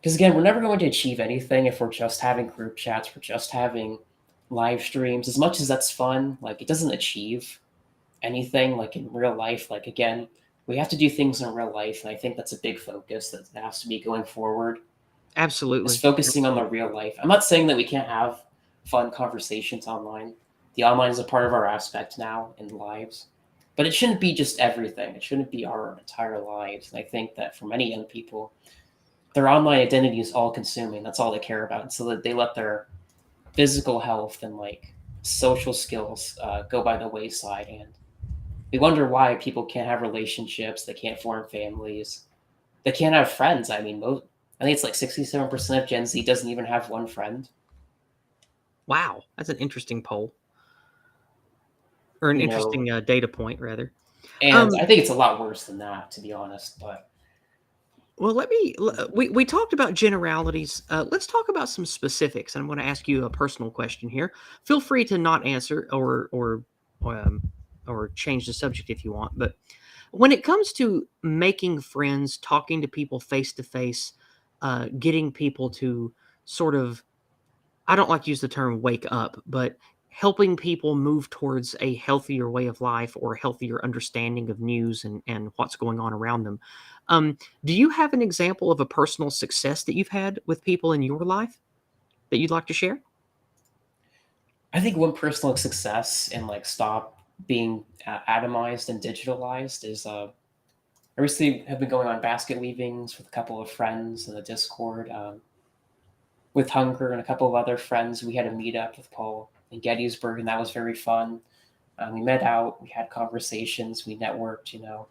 Because again, we're never going to achieve anything if we're just having group chats, we're just having live streams. As much as that's fun, like it doesn't achieve anything like in real life. Like again, we have to do things in real life, and I think that's a big focus that has to be going forward. Is Absolutely. focusing on the real life. I'm not saying that we can't have fun conversations online. The online is a part of our aspect now in lives, but it shouldn't be just everything. It shouldn't be our entire lives. And I think that for many young people, their online identity is all consuming. That's all they care about. And so that they let their physical health and like social skills go by the wayside. And we wonder why people can't have relationships, they can't form families, they can't have friends. I mean, I think it's like 67% of Gen Z doesn't even have one friend. Wow, that's an interesting poll, or an You know, interesting data point, rather. and Um, I think it's a lot worse than that, to be honest. But well, we talked about generalities. Let's talk about some specifics. I'm going to ask you a personal question here. Feel free to not answer um, or change the subject if you want. But when it comes to making friends, talking to people face to face, getting people to sort of, I don't like to use the term wake up, but helping people move towards a healthier way of life or a healthier understanding of news and what's going on around them. Um, do you have an example of a personal success that you've had with people in your life that you'd like to share? I think one personal success and like stop being atomized and digitalized is I recently have been going on basket weavings with a couple of friends in the Discord. With Hunger and a couple of other friends, we had a meetup with Paul in Gettysburg, and that was very fun. We met out, we had conversations, we networked. I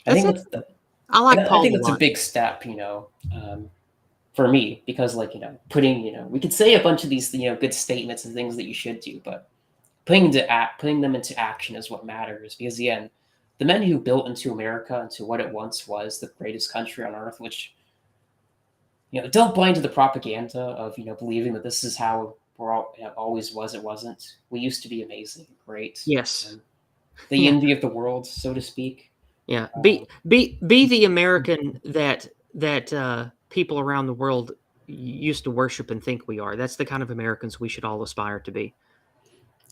That's think excellent. I like I think Paul a that's a lot. big step. For me, because like putting we could say a bunch of these good statements and things that you should do, but putting them into action is what matters. Because again, the men who built into America into what it once was, the greatest country on earth, which don't buy into the propaganda of believing that this is how we're all it always was. It wasn't. We used to be amazing, great, Yes. the Yeah. envy of the world, so to speak. Yeah. Um, Be the American that people around the world used to worship and think we are. That's the kind of Americans we should all aspire to be.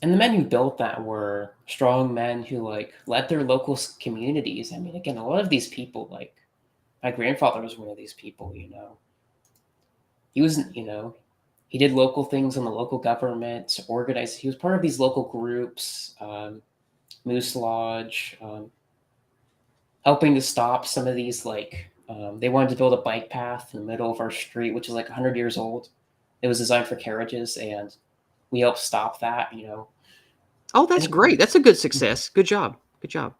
and the men who built that were strong men who like led their local communities. I mean, again, a lot of these people, like my grandfather was one of these people. He wasn't. He did local things in the local government, organized. He was part of these local groups, Moose Lodge, helping to stop some of these like they wanted to build a bike path in the middle of our street, which is like 100 years old. It was designed for carriages, and we helped stop that. Oh, that's And great. That's a good success. Good job. Good job.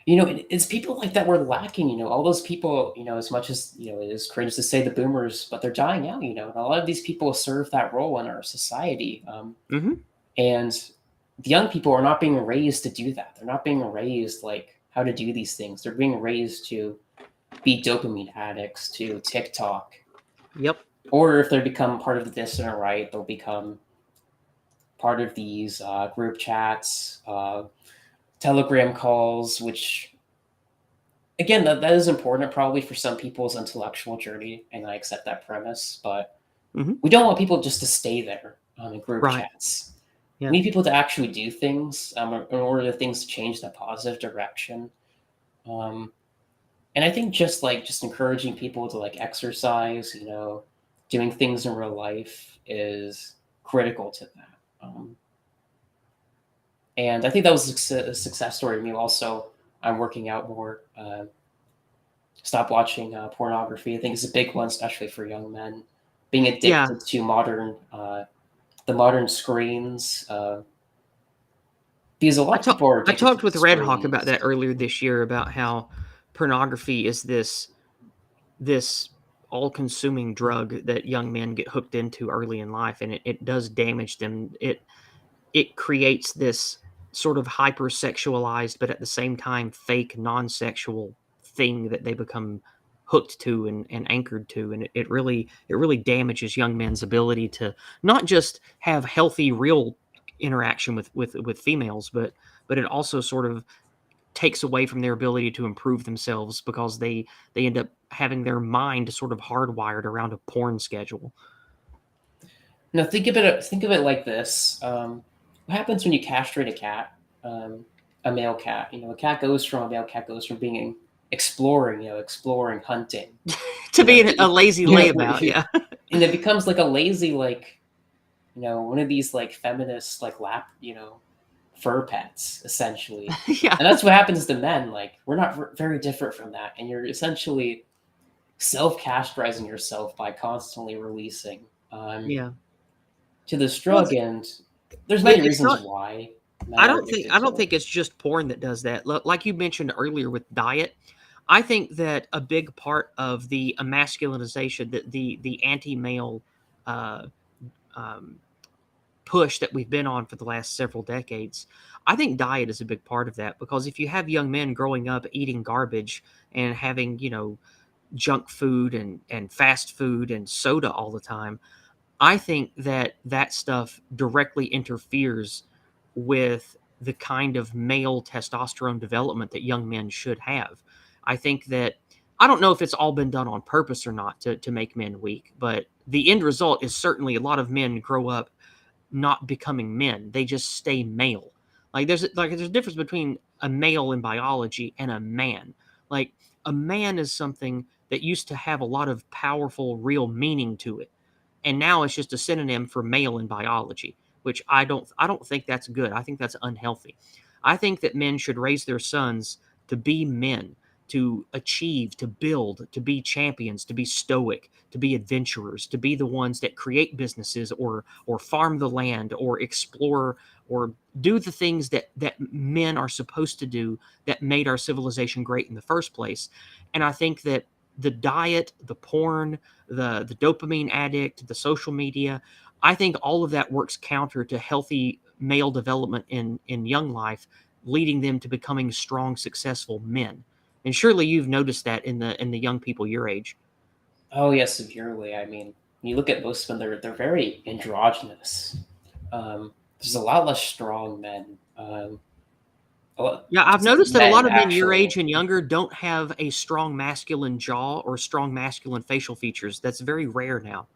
it's people like that we're lacking. All those people. As much as it is cringe to say the boomers, but they're dying out. And a lot of these people serve that role in our society. Hmm. And the young people are not being raised to do that. They're not being raised like how to do these things. They're being raised to be dopamine addicts to TikTok. Yep. Or if they become part of the dissident right, they'll become part of these group chats, Telegram calls, which again that is important probably for some people's intellectual journey, and I accept that premise. But Hmm. we don't want people just to stay there in group Right. chats. Yeah. We need people to actually do things in order for things to change in a positive direction. Um, and I think just encouraging people to like exercise, doing things in real life is critical to that. And I think that was a success story to me. Also, I'm working out more. Stop watching pornography. I think it's a big one, especially for young men. Being Yeah. addicted to the modern screens, because a lot of people are I addicted to talked the with Red Hawk about screens. that earlier this year, about how pornography is this all-consuming drug that young men get hooked into early in life, and it does damage them. It creates this sort of hypersexualized, but at the same time fake non-sexual thing that they become hooked to and anchored to, and it really damages young men's ability to not just have healthy real interaction with females, but it also sort of takes away from their ability to improve themselves, because they end up having their mind sort of hardwired around a porn schedule. Now think of it like this: what happens when you castrate a cat, a male cat? A male cat goes from being exploring, hunting, To be a to, lazy layabout, yeah. and it becomes like a lazy, like, one of these like feminist like fur pets essentially. Yeah. And that's what happens to men. Like, we're not very different from that, and you're essentially self-castrating yourself by constantly releasing Yeah. to this Well, drug. And there's many it's reasons not. why men I are don't think. addicted I to don't it. think it's just porn that does that. Like you mentioned earlier with diet, I think that a big part of the emasculinization, that the anti-male uh, um, push that we've been on for the last several decades, I think diet is a big part of that. Because if you have young men growing up eating garbage and having junk food and fast food and soda all the time, I think that stuff directly interferes with the kind of male testosterone development that young men should have. I think that, I don't know if it's all been done on purpose or not to make men weak, but the end result is certainly a lot of men grow up not becoming men. They just stay male. There's a difference between a male in biology and a man. Like, a man is something that used to have a lot of powerful real meaning to it, and now it's just a synonym for male in biology, which I don't think that's good. I think that's unhealthy. I think that men should raise their sons to be men, to achieve, to build, to be champions, to be stoic, to be adventurers, to be the ones that create businesses, or farm the land, or explore, or do the things that men are supposed to do, that made our civilization great in the first place. And I think that the diet, the porn, the dopamine addict, the social media, I think all of that works counter to healthy male development in young life, leading them to becoming strong, successful men. And surely you've noticed that in the young people your age. Oh yes, severely. I mean, when you look at most men, they're very androgynous. There's a lot less strong men. Yeah, I've Just noticed that a lot men of men your actually. age and younger don't have a strong masculine jaw or strong masculine facial features. That's very rare now.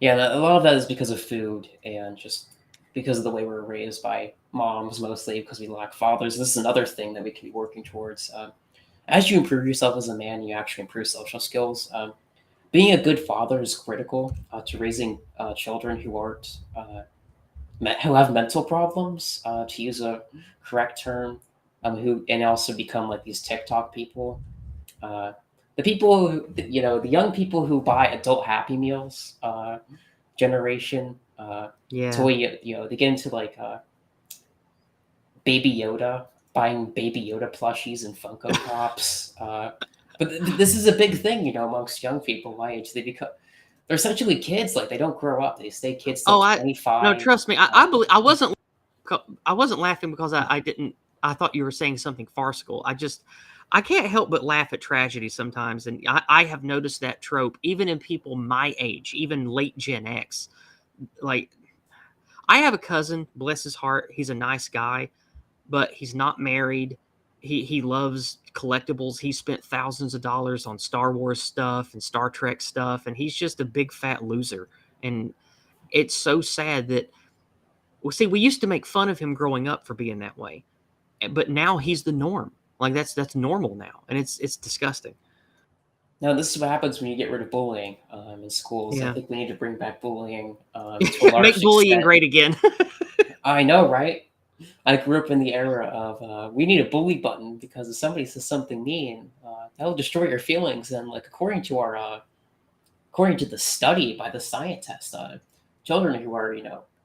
Yeah, a lot of that is because of food and just because of the way we're raised by moms, mostly because we lack fathers. This is another thing that we can be working towards. As you improve yourself as a man, you actually improve social skills. Being a good father is critical to raising children who aren't who have mental problems, to use a correct term, who and also become like these TikTok people. Uh, the people who, the young people who buy adult Happy Meals generation, Yeah. toy, they get into like Baby Yoda, buying Baby Yoda plushies and Funko Pops. But this is a big thing, amongst young people my age. They're essentially kids. Like, they don't grow up. They stay kids till Oh, they're I no, 25. trust me. I believe I wasn't laughing because I didn't. I thought you were saying something farcical. I can't help but laugh at tragedy sometimes, and I have noticed that trope even in people my age, even late Gen X. Like, I have a cousin, bless his heart, he's a nice guy, but he's not married. He loves collectibles. He spent thousands of dollars on Star Wars stuff and Star Trek stuff, and he's just a big fat loser. And it's so sad that Well, see, we used to make fun of him growing up for being that way, but now he's the norm. Like that's normal now, and it's disgusting. Now, this is what happens when you get rid of bullying in schools. I Yeah, think we need to bring back bullying to a make large bullying extent. great again. I know, right? I grew up in the era of we need a bully button because if somebody says something mean, that'll destroy your feelings. And like according to the study by the scientists, children who are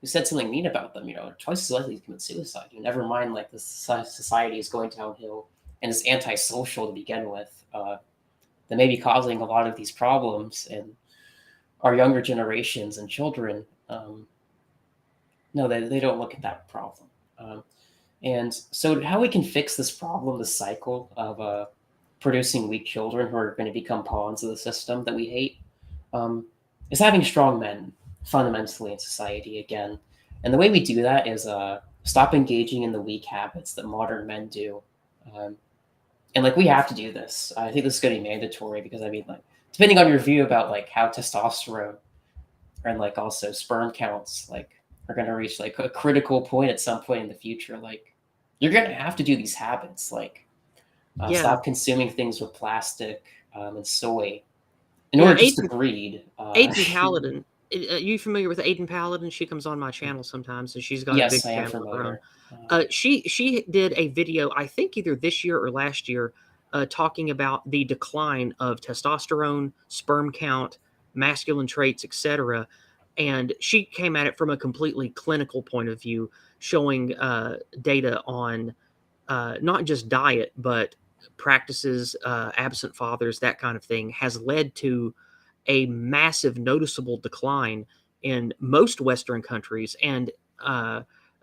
who said something mean about them, are twice as likely to commit suicide. You never mind like the society is going downhill and is antisocial to begin with. That may be causing a lot of these problems in our younger generations and children. No, they don't look at that problem. And so, how we can fix this problem, this cycle of producing weak children who are going to become pawns of the system that we hate, is having strong men fundamentally in society again. And the way we do that is stop engaging in the weak habits that modern men do. Um, and like we have to do this. I think this is going to be mandatory because I mean, like, depending on your view about like how testosterone and like also sperm counts like are going to reach like a critical point at some point in the future, like you're going to have to do these habits, like Yeah, stop consuming things with plastic and soy in yeah. order just to breed. Aiden Paladin. Are you familiar with Aiden Paladin? She comes on my channel sometimes, and she's got a big Yes, I am channel of her own. familiar. She did a video, I think either this year or last year, talking about the decline of testosterone, sperm count, masculine traits, etc. And she came at it from a completely clinical point of view, showing data on not just diet, but practices, absent fathers, that kind of thing, has led to a massive, noticeable decline in most Western countries, and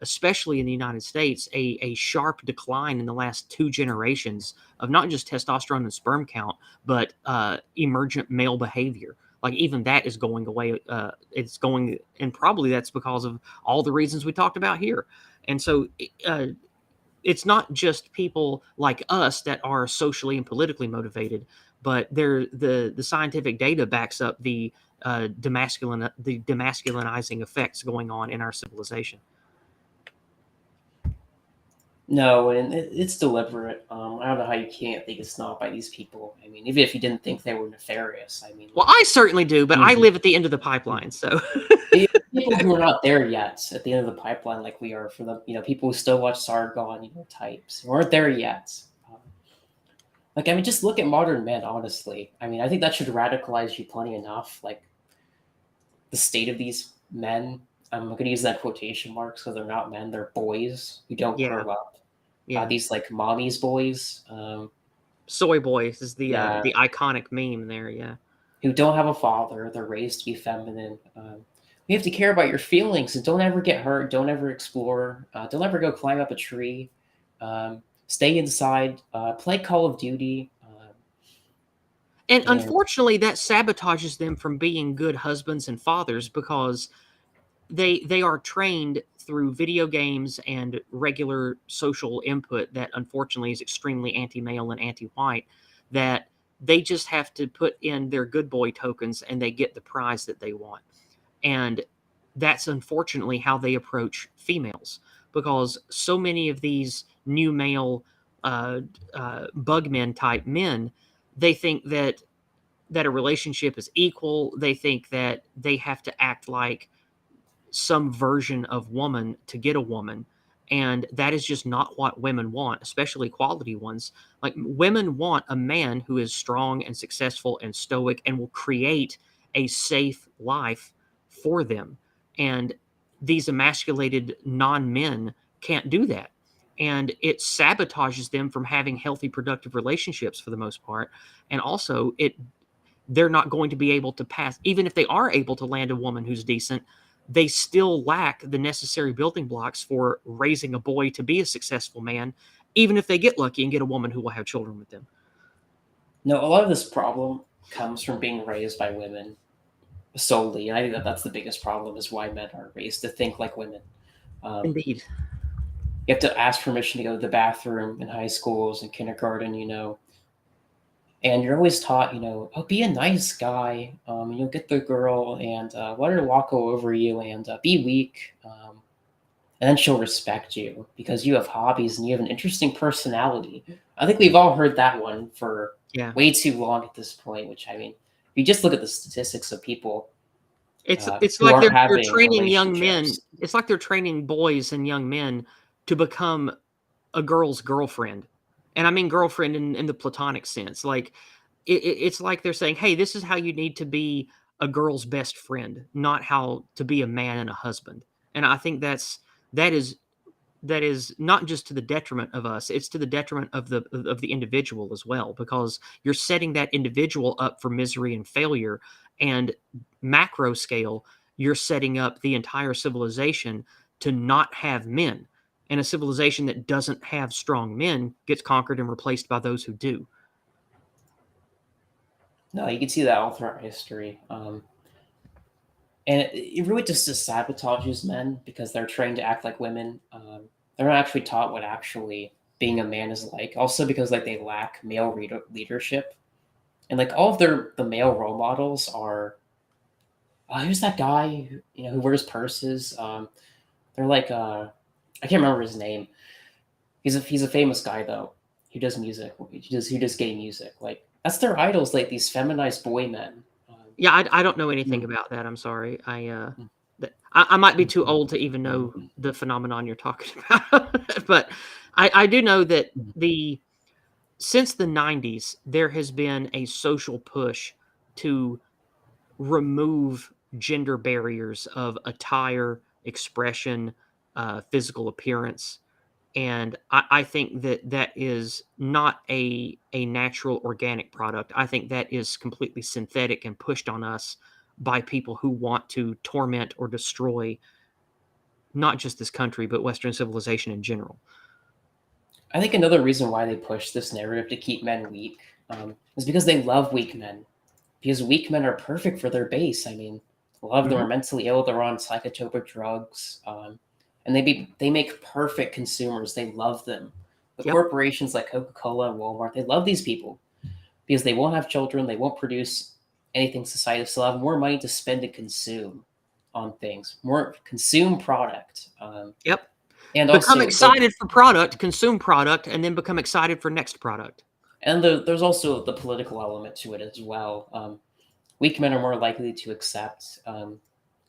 especially in the United States, a sharp decline in the last 2 generations of not just testosterone and sperm count, but emergent male behavior. Like even that is going away. It's going, and probably that's because of all the reasons we talked about here. And so, uh, it's not just people like us that are socially and politically motivated, but the scientific data backs up the demasculinizing effects going on in our civilization. No, and it's deliberate. I don't know how you can't think it's not by these people. I mean, even if you didn't think they were nefarious, I mean, Well, like, I certainly do, but I mhm. live at the end of the pipeline, so The people who are not there yet at the end of the pipeline, like we are for the people who still watch Sargon, types who aren't there yet. Like I mean, just look at modern men. Honestly, I mean, I think that should radicalize you plenty enough. Like the state of these men. I'm going to use that quotation marks because they're not men; they're boys who don't yeah, grow up. yeah. These like mommy's boys. Soy boys is Yeah, the iconic meme there. Yeah, who don't have a father. They're raised to be feminine. You have to care about your feelings and don't ever get hurt. Don't ever explore. Don't ever go climb up a tree. Stay inside. Play Call of Duty. and And unfortunately, that sabotages them from being good husbands and fathers because they are trained through video games and regular social input that unfortunately is extremely anti-male and anti-white, that they just have to put in their good boy tokens and they get the prize that they want. And that's unfortunately how they approach females, because so many of these new male uh, bugmen type men, they think that a relationship is equal. They think that they have to act like some version of woman to get a woman. And that is just not what women want, especially quality ones. Like women want a man who is strong and successful and stoic and will create a safe life for them. And these emasculated non men can't do that. And it sabotages them from having healthy, productive relationships for the most part. And also, they're not going to be able to pass, even if they are able to land a woman who's decent, they still lack the necessary building blocks for raising a boy to be a successful man, even if they get lucky and get a woman who will have children with them. no, a lot of this problem comes from being raised by women solely. And I think that that's the biggest problem is why men are raised to think like women. Um, Indeed. you have to ask permission to go to the bathroom in high schools and kindergarten, and you're always taught, oh, be a nice guy. You'll get the girl and let her walk all over you and be weak. and then she'll respect you because you have hobbies and you have an interesting personality. I think we've all heard that one for Yeah. way too long at this point. Which I mean, if you just look at the statistics of people It's who like aren't they're having training young men. relationships. It's like they're training boys and young men to become a girl's girlfriend, and I mean girlfriend in the platonic sense. Like it's like they're saying, "Hey, this is how you need to be a girl's best friend, not how to be a man and a husband." And I think that is that is not just to the detriment of us; it's to the detriment of the individual as well, because you're setting that individual up for misery and failure. And macro scale, you're setting up the entire civilization to not have men. And a civilization that doesn't have strong men gets conquered and replaced by those who do. No, you can see that all throughout history. And it really just sabotages men because they're trained to act like women. They're not actually taught what actually being a man is like. Also because like they lack male leadership, and like all of the male role models are who's that guy who wears purses. They're like I can't remember his name. He's a famous guy though. Who does music? Who does gay music? Like that's their idols. Like these feminized boy men. Yeah, I don't know anything Mm, about that. I'm sorry. I might be too mm, old to even know the phenomenon you're talking about, but I do know that mm. since the 90s, there has been a social push to remove gender barriers of attire, expression, physical appearance. And I think that is not a natural organic product. I think that is completely synthetic and pushed on us by people who want to torment or destroy not just this country, but Western civilization in general. I think another reason why they push this narrative to keep men weak is because they love weak men. Because weak men are perfect for their base. I mean, a lot of them Mhm. are mentally ill. They're on psychotropic drugs, and they make perfect consumers. They love them. The Yep. corporations like Coca Cola and Walmart, they love these people because they won't have children. They won't produce anything society. So they'll have more money to spend and consume on things, more consume product, Yep. and Become also they'll excited for product, consume product, and then become excited for next product. and there's also the political element to it as well. Weak men are more likely to accept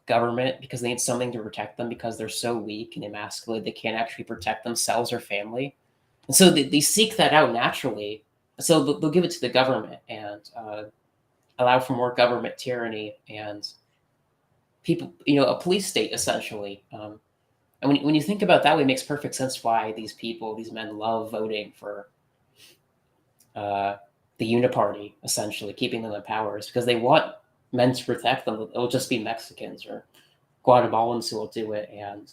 government because they need something to protect them because they're so weak and emasculated they can't actually protect themselves or family, and so they seek that out naturally. So they'll give it to the government and allow for more government tyranny and people, a police state essentially. And when you think about that way, it makes perfect sense why these men love voting for uh, the Uniparty, essentially keeping them in power, is because they want men to protect them. It'll just be Mexicans or Guatemalans who will do it, and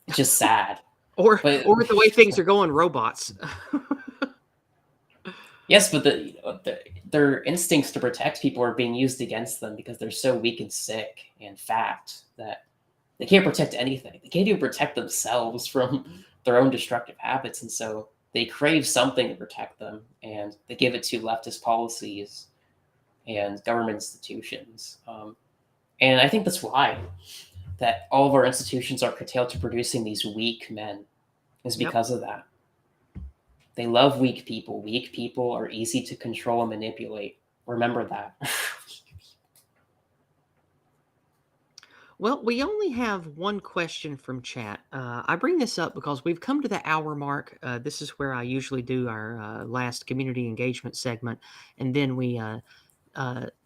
it's just sad. But Or the way things are going, robots. yes, but their instincts to protect people are being used against them because they're so weak and sick and fat that they can't protect anything. They can't even protect themselves from their own destructive habits, and so they crave something to protect them, and they give it to leftist policies and government institutions. And I think that's why that all of our institutions are curtailed to producing these weak men is Yep. because of that. They love weak people. Weak people are easy to control and manipulate. Remember that. Well, we only have one question from chat. I bring this up because we've come to the hour mark. This is where I usually do our last community engagement segment, and then we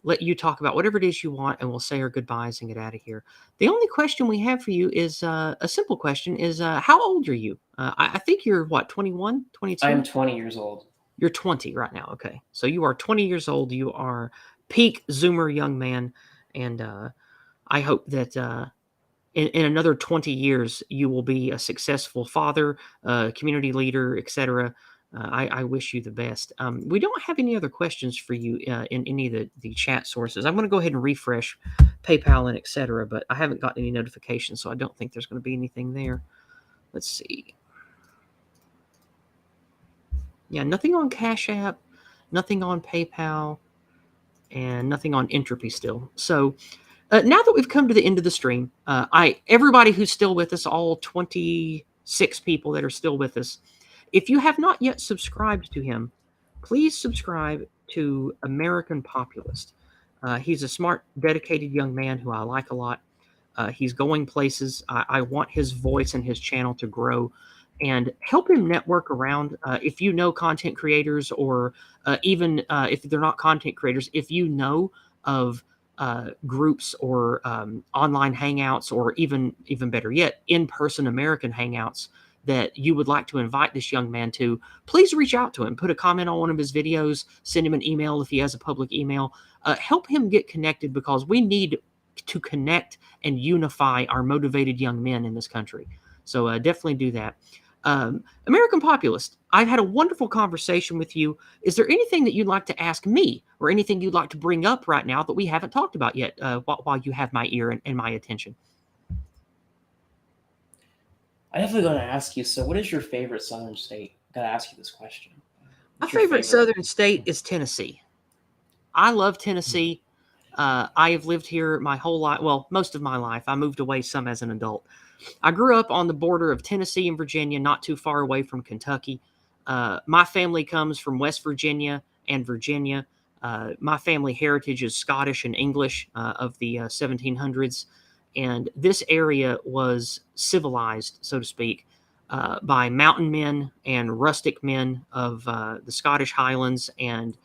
let you talk about whatever it is you want, and we'll say our goodbyes and get out of here. The only question we have for you is a simple question: is how old are you? I think you're what, 21, I am 22? 20 years old. You're 20 right now. Okay, so you are 20 years old. You are peak Zoomer young man, and I hope that in another 20 years, you will be a successful father, community leader, etc. I wish you the best. We don't have any other questions for you in any of the chat sources. I'm going to go ahead and refresh PayPal and etc., but I haven't gotten any notifications, so I don't think there's going to be anything there. Let's see. Yeah, nothing on Cash App, nothing on PayPal, and nothing on Entropy still. So Now that we've come to the end of the stream, everybody who's still with us, all 26 people that are still with us, if you have not yet subscribed to him, please subscribe to American Populist. He's a smart, dedicated young man who I like a lot. He's going places. I want his voice and his channel to grow, and help him network around. If you know content creators, or even if they're not content creators, if you know of groups or online hangouts, or even better yet, in-person American hangouts that you would like to invite this young man to, please reach out to him. Put a comment on one of his videos, send him an email if he has a public email. Help him get connected, because we need to connect and unify our motivated young men in this country. So definitely do that. American Populist, I've had a wonderful conversation with you. Is there anything that you'd like to ask me, or anything you'd like to bring up right now that we haven't talked about yet, while you have my ear and my attention? I definitely going to ask you. So, what is your favorite Southern state? I got to ask you this question. My favorite Southern state is Tennessee. I love Tennessee. I have lived here my whole life. Well, most of my life. I moved away some as an adult. I grew up on the border of Tennessee and Virginia, not too far away from Kentucky. My family comes from West Virginia and Virginia. My family heritage is Scottish and English of the 1700s. And this area was civilized, so to speak, by mountain men and rustic men of the Scottish Highlands, and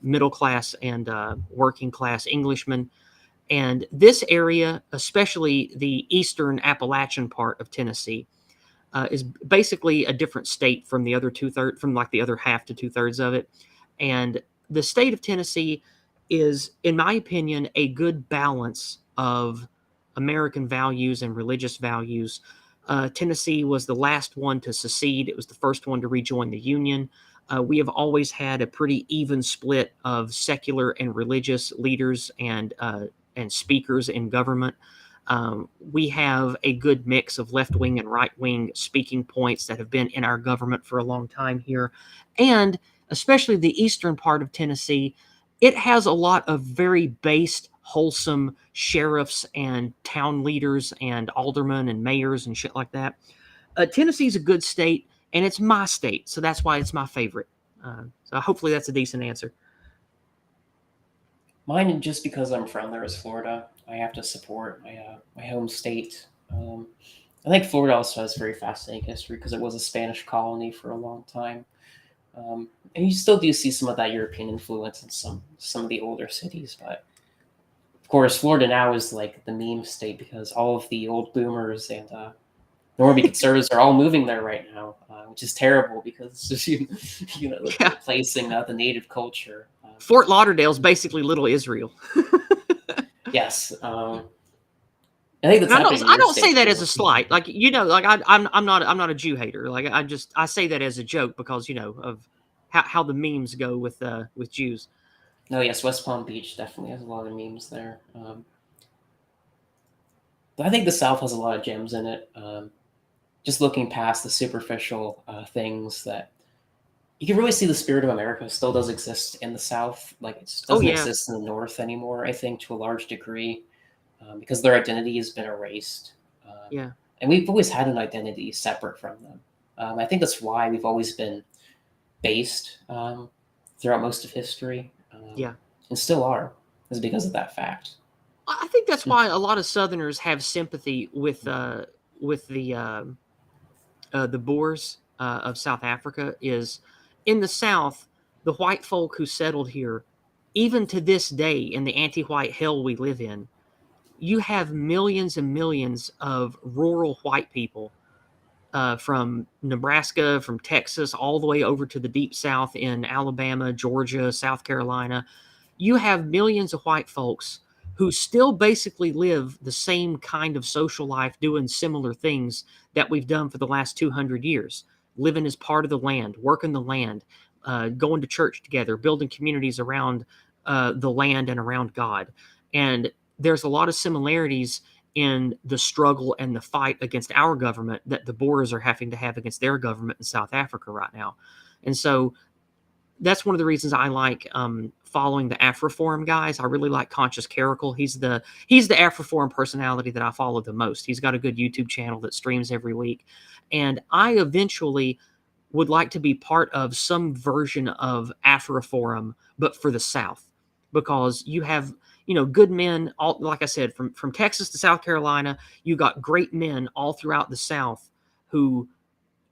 middle class and working class Englishmen. And this area, especially the eastern Appalachian part of Tennessee, is basically a different state from the other two-thirds, from like the other half to two-thirds of it. And the state of Tennessee is, in my opinion, a good balance of American values and religious values. Tennessee was the last one to secede. It was the first one to rejoin the Union. We have always had a pretty even split of secular and religious leaders and speakers in government. We have a good mix of left-wing and right-wing speaking points that have been in our government for a long time here. And especially the eastern part of Tennessee, it has a lot of very based, wholesome sheriffs and town leaders and aldermen and mayors and shit like that. Tennessee's a good state, and it's my state, so that's why it's my favorite. So hopefully that's a decent answer. Mine, just because I'm from there, is Florida. I have to support my home state. I think Florida also has very fascinating history, because it was a Spanish colony for a long time. And you still do see some of that European influence in some of the older cities. But of course, Florida now is like the meme state, because all of the old boomers and normie conservatives are all moving there right now, which is terrible, because it's just replacing the native culture. Fort Lauderdale's basically Little Israel. Yes. I think that's I don't say that as a slight. Like, like I'm not a Jew hater. Like, I say that as a joke, because of how the memes go with Jews. No, yes, West Palm Beach definitely has a lot of memes there. But I think the South has a lot of gems in it. Just looking past the superficial things, that you can really see the spirit of America still does exist in the South. Like, it doesn't exist in the North anymore, I think, to a large degree, because their identity has been erased. And we've always had an identity separate from them. I think that's why we've always been based throughout most of history. And still are, is because of that fact. I think that's why a lot of Southerners have sympathy with the Boers of South Africa. Is in the South, the white folk who settled here, even to this day, in the anti-white hell we live in, you have millions and millions of rural white people from Nebraska, from Texas, all the way over to the deep South in Alabama, Georgia, South Carolina. You have millions of white folks who still basically live the same kind of social life, doing similar things that we've done for the last 200 years, living as part of the land, working the land, going to church together, building communities around the land and around God. And there's a lot of similarities in the struggle and the fight against our government that the Boers are having to have against their government in South Africa right now. And so that's one of the reasons I like following the Afroforum guys. I really like Conscious Caracal. He's the Afroforum personality that I follow the most. He's got a good YouTube channel that streams every week. And I eventually would like to be part of some version of Afroforum, but for the South, because you have, good men, all, like I said, from Texas to South Carolina. You got great men all throughout the South who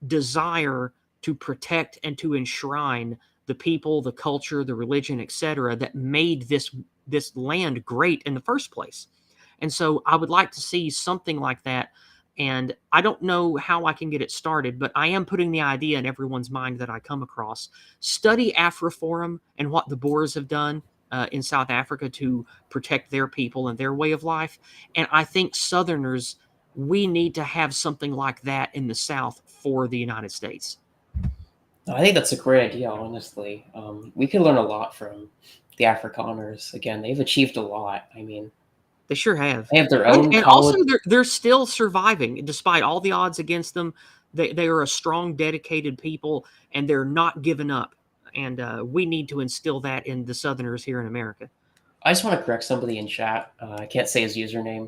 desire to protect and to enshrine the people, the culture, the religion, etc., that made this land great in the first place. And so I would like to see something like that. And I don't know how I can get it started, but I am putting the idea in everyone's mind that I come across. Study Afroforum and what the Boers have done in South Africa to protect their people and their way of life. And I think Southerners, we need to have something like that in the South for the United States. I think that's a great idea, honestly. We could learn a lot from the Afrikaners. Again, they've achieved a lot. I mean, they sure have. They have their own and college. Also, they're still surviving despite all the odds against them. They are a strong, dedicated people, and they're not giving up. And we need to instill that in the Southerners here in America. I just want to correct somebody in chat. I can't say his username.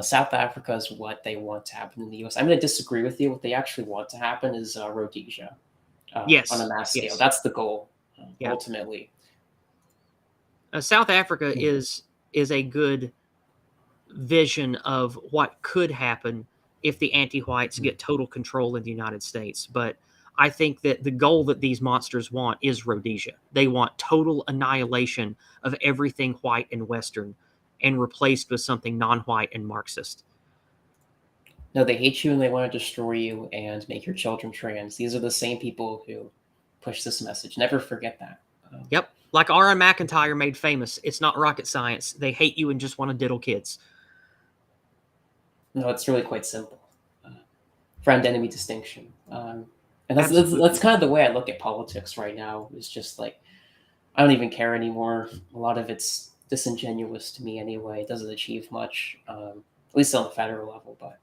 South Africa is what they want to happen in the U.S. I'm going to disagree with you. What they actually want to happen is Rhodesia. Yes, on a mass scale. yes. That's the goal, ultimately. South Africa is a good vision of what could happen if the anti-whites get total control in the United States. But I think that the goal that these monsters want is Rhodesia. They want total annihilation of everything white and Western and replaced with something non-white and Marxist. No, they hate you and they want to destroy you and make your children trans. These are the same people who push this message. Never forget that. Yep. Like R.M. McIntyre made famous. It's not rocket science. They hate you and just want to diddle kids. No, it's really quite simple. Friend-enemy distinction. And that's kind of the way I look at politics right now. It's just like, I don't even care anymore. A lot of it's disingenuous to me anyway. It doesn't achieve much, at least on the federal level. But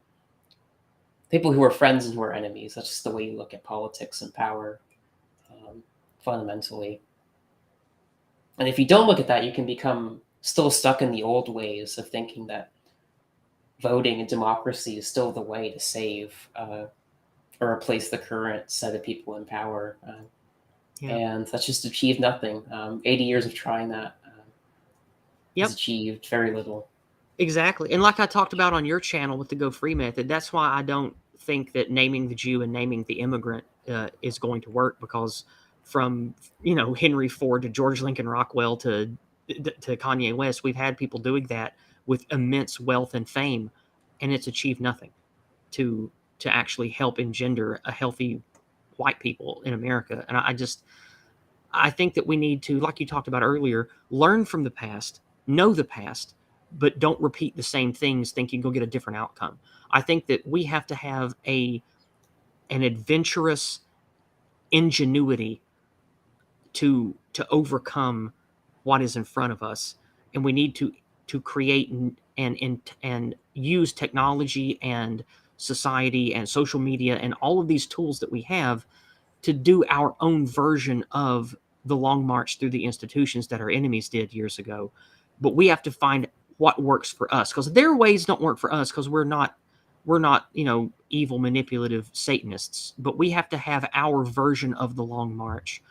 people who are friends and who are enemies, that's just the way you look at politics and power, fundamentally. And if you don't look at that, you can become still stuck in the old ways of thinking that voting and democracy is still the way to save or replace the current set of people in power. And that's just achieved nothing. 80 years of trying that has achieved very little. Exactly. And like I talked about on your channel with the Go Free method, that's why I don't think that naming the Jew and naming the immigrant is going to work, because from, Henry Ford to George Lincoln Rockwell to Kanye West, we've had people doing that with immense wealth and fame, and it's achieved nothing to actually help engender a healthy white people in America. And I think that we need to, like you talked about earlier, learn from the past, know the past, but don't repeat the same things thinking you'll get a different outcome. I think that we have to have an adventurous ingenuity to overcome what is in front of us, and we need to create and use technology and society and social media and all of these tools that we have to do our own version of the long march through the institutions that our enemies did years ago. But we have to find what works for us, because their ways don't work for us, because we're not evil, manipulative Satanists. But we have to have our version of the long march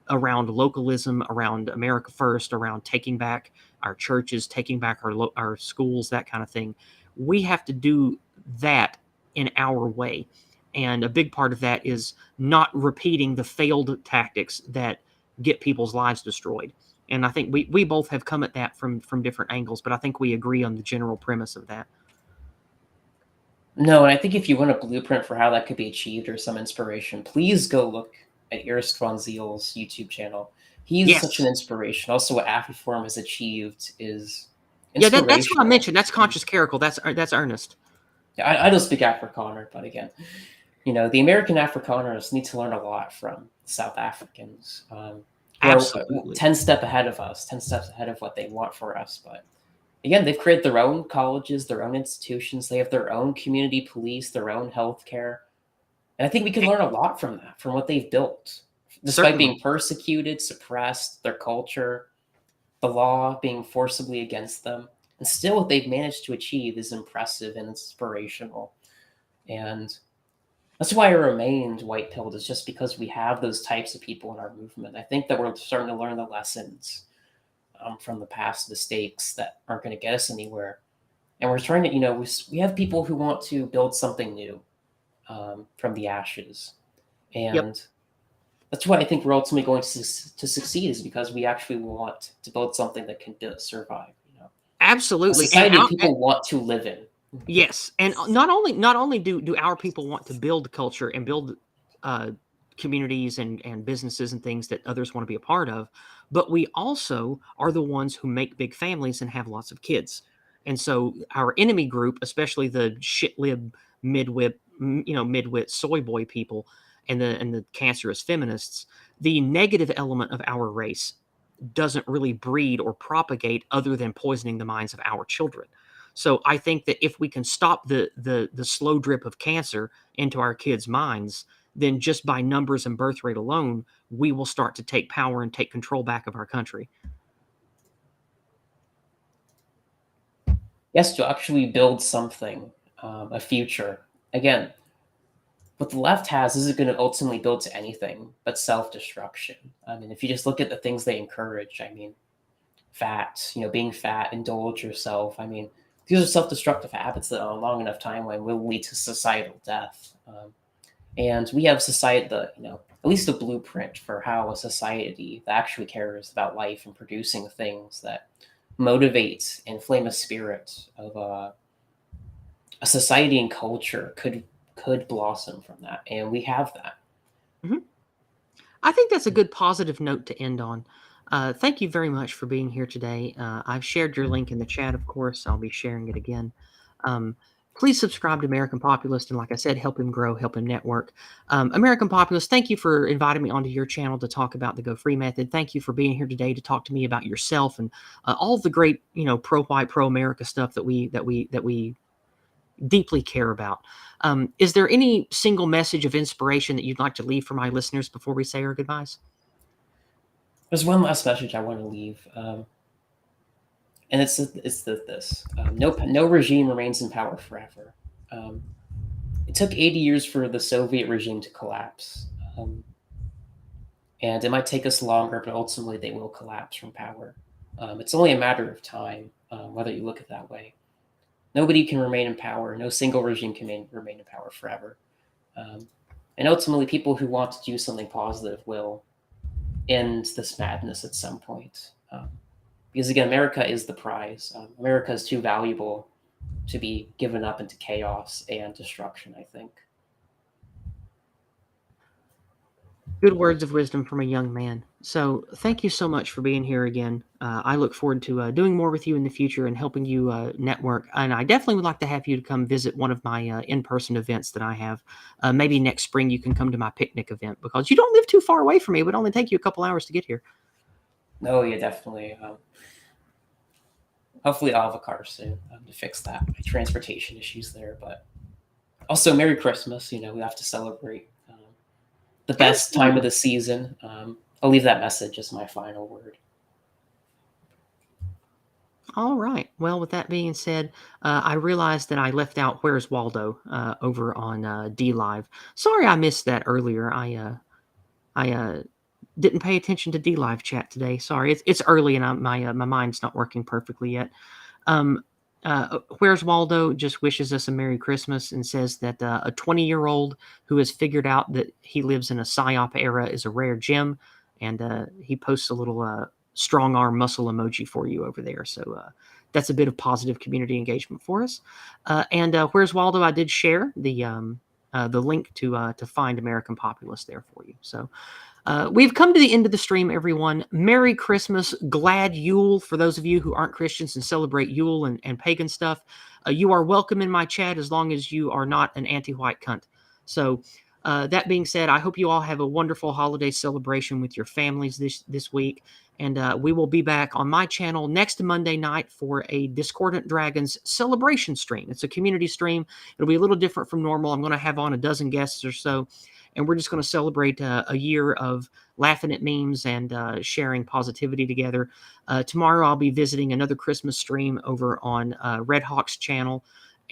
around localism, around America First, around taking back our churches, taking back our schools, that kind of thing. We have to do that in our way. And a big part of that is not repeating the failed tactics that get people's lives destroyed. And I think we both have come at that from different angles, but I think we agree on the general premise of that. No, and I think if you want a blueprint for how that could be achieved or some inspiration, please go look at Erst von Ziel's YouTube channel. He's such an inspiration. Also, what Afroforum has achieved is inspirational. Yeah, that's what I mentioned. That's Conscious Caracal. That's Ernest. Yeah, I don't speak Afrikaner, but again, the American Afrikaners need to learn a lot from South Africans. Absolutely. 10 steps ahead of us, 10 steps ahead of what they want for us. But again, they've created their own colleges, their own institutions. They have their own community police, their own healthcare. And I think we can learn a lot from that, from what they've built. Despite being persecuted, suppressed, their culture, the law being forcibly against them. And still, what they've managed to achieve is impressive and inspirational. And that's why I remained white-pilled, is just because we have those types of people in our movement. I think that we're starting to learn the lessons from the past mistakes that aren't going to get us anywhere. And we're trying to, we have people who want to build something new from the ashes. And that's why I think we're ultimately going to succeed, is because we actually want to build something that can survive. A Absolutely. society people want to live in. Yes, and not only do our people want to build culture and build communities and businesses and things that others want to be a part of, but we also are the ones who make big families and have lots of kids. And so our enemy group, especially the shitlib midwit soy boy people and the cancerous feminists, the negative element of our race doesn't really breed or propagate other than poisoning the minds of our children. So I think that if we can stop the slow drip of cancer into our kids' minds, then just by numbers and birth rate alone, we will start to take power and take control back of our country. Yes, to actually build something, a future. Again, what the left has isn't going to ultimately build to anything but self-destruction. I mean, if you just look at the things they encourage, I mean, fat, being fat, indulge yourself. I mean, these are self-destructive habits that on a long enough timeline will lead to societal death. And we have society, at least a blueprint for how a society that actually cares about life and producing things that motivate and inflame a spirit of a society and culture could blossom from that, and we have that. I think that's a good positive note to end on. Thank you very much for being here today. I've shared your link in the chat, of course. I'll be sharing it again. Please subscribe to American Populist, and like I said, help him grow, help him network. American Populist, thank you for inviting me onto your channel to talk about the Go Free method. Thank you for being here today to talk to me about yourself and all the great, pro-white, pro-America stuff that we deeply care about. Is there any single message of inspiration that you'd like to leave for my listeners before we say our goodbyes? There's one last message I want to leave, and it's this: no regime remains in power forever. It took 80 years for the Soviet regime to collapse, and it might take us longer, but ultimately they will collapse from power. It's only a matter of time, whether you look at it that way. Nobody can remain in power. No single regime can remain in power forever. And ultimately, people who want to do something positive will end this madness at some point. Because again, America is the prize. America is too valuable to be given up into chaos and destruction, I think. Good words of wisdom from a young man. So thank you so much for being here again. I look forward to doing more with you in the future and helping you network. And I definitely would like to have you to come visit one of my in-person events that I have. Maybe next spring you can come to my picnic event, because you don't live too far away from me. It would only take you a couple hours to get here. No, yeah, definitely. Hopefully I'll have a car soon to fix that. My transportation issues there. But also, Merry Christmas. We have to celebrate the best time of the season. I'll leave that message as my final word. All right. Well, with that being said, I realized that I left out Where's Waldo over on D Live. Sorry I missed that earlier. I didn't pay attention to D Live chat today. Sorry, it's early and my mind's not working perfectly yet. Where's Waldo just wishes us a Merry Christmas and says that a 20-year-old who has figured out that he lives in a PSYOP era is a rare gem, and he posts a little strong arm muscle emoji for you over there. So that's a bit of positive community engagement for us. And Where's Waldo? I did share the link to find American Populist there for you. So. We've come to the end of the stream, everyone. Merry Christmas, glad Yule for those of you who aren't Christians and celebrate Yule and pagan stuff. You are welcome in my chat as long as you are not an anti-white cunt. So That being said, I hope you all have a wonderful holiday celebration with your families this week. And we will be back on my channel next Monday night for a Discordant Dragons celebration stream. It's a community stream. It'll be a little different from normal. I'm going to have on a dozen guests or so, and we're just going to celebrate a year of laughing at memes and sharing positivity together. Tomorrow, I'll be visiting another Christmas stream over on Red Hawk's channel.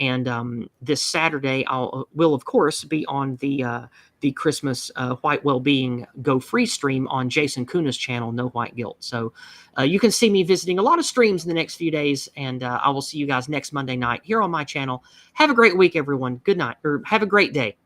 And this Saturday, will of course be on the Christmas White Wellbeing Go Free stream on Jason Kuna's channel, No White Guilt. So you can see me visiting a lot of streams in the next few days, and I will see you guys next Monday night here on my channel. Have a great week, everyone. Good night, or have a great day.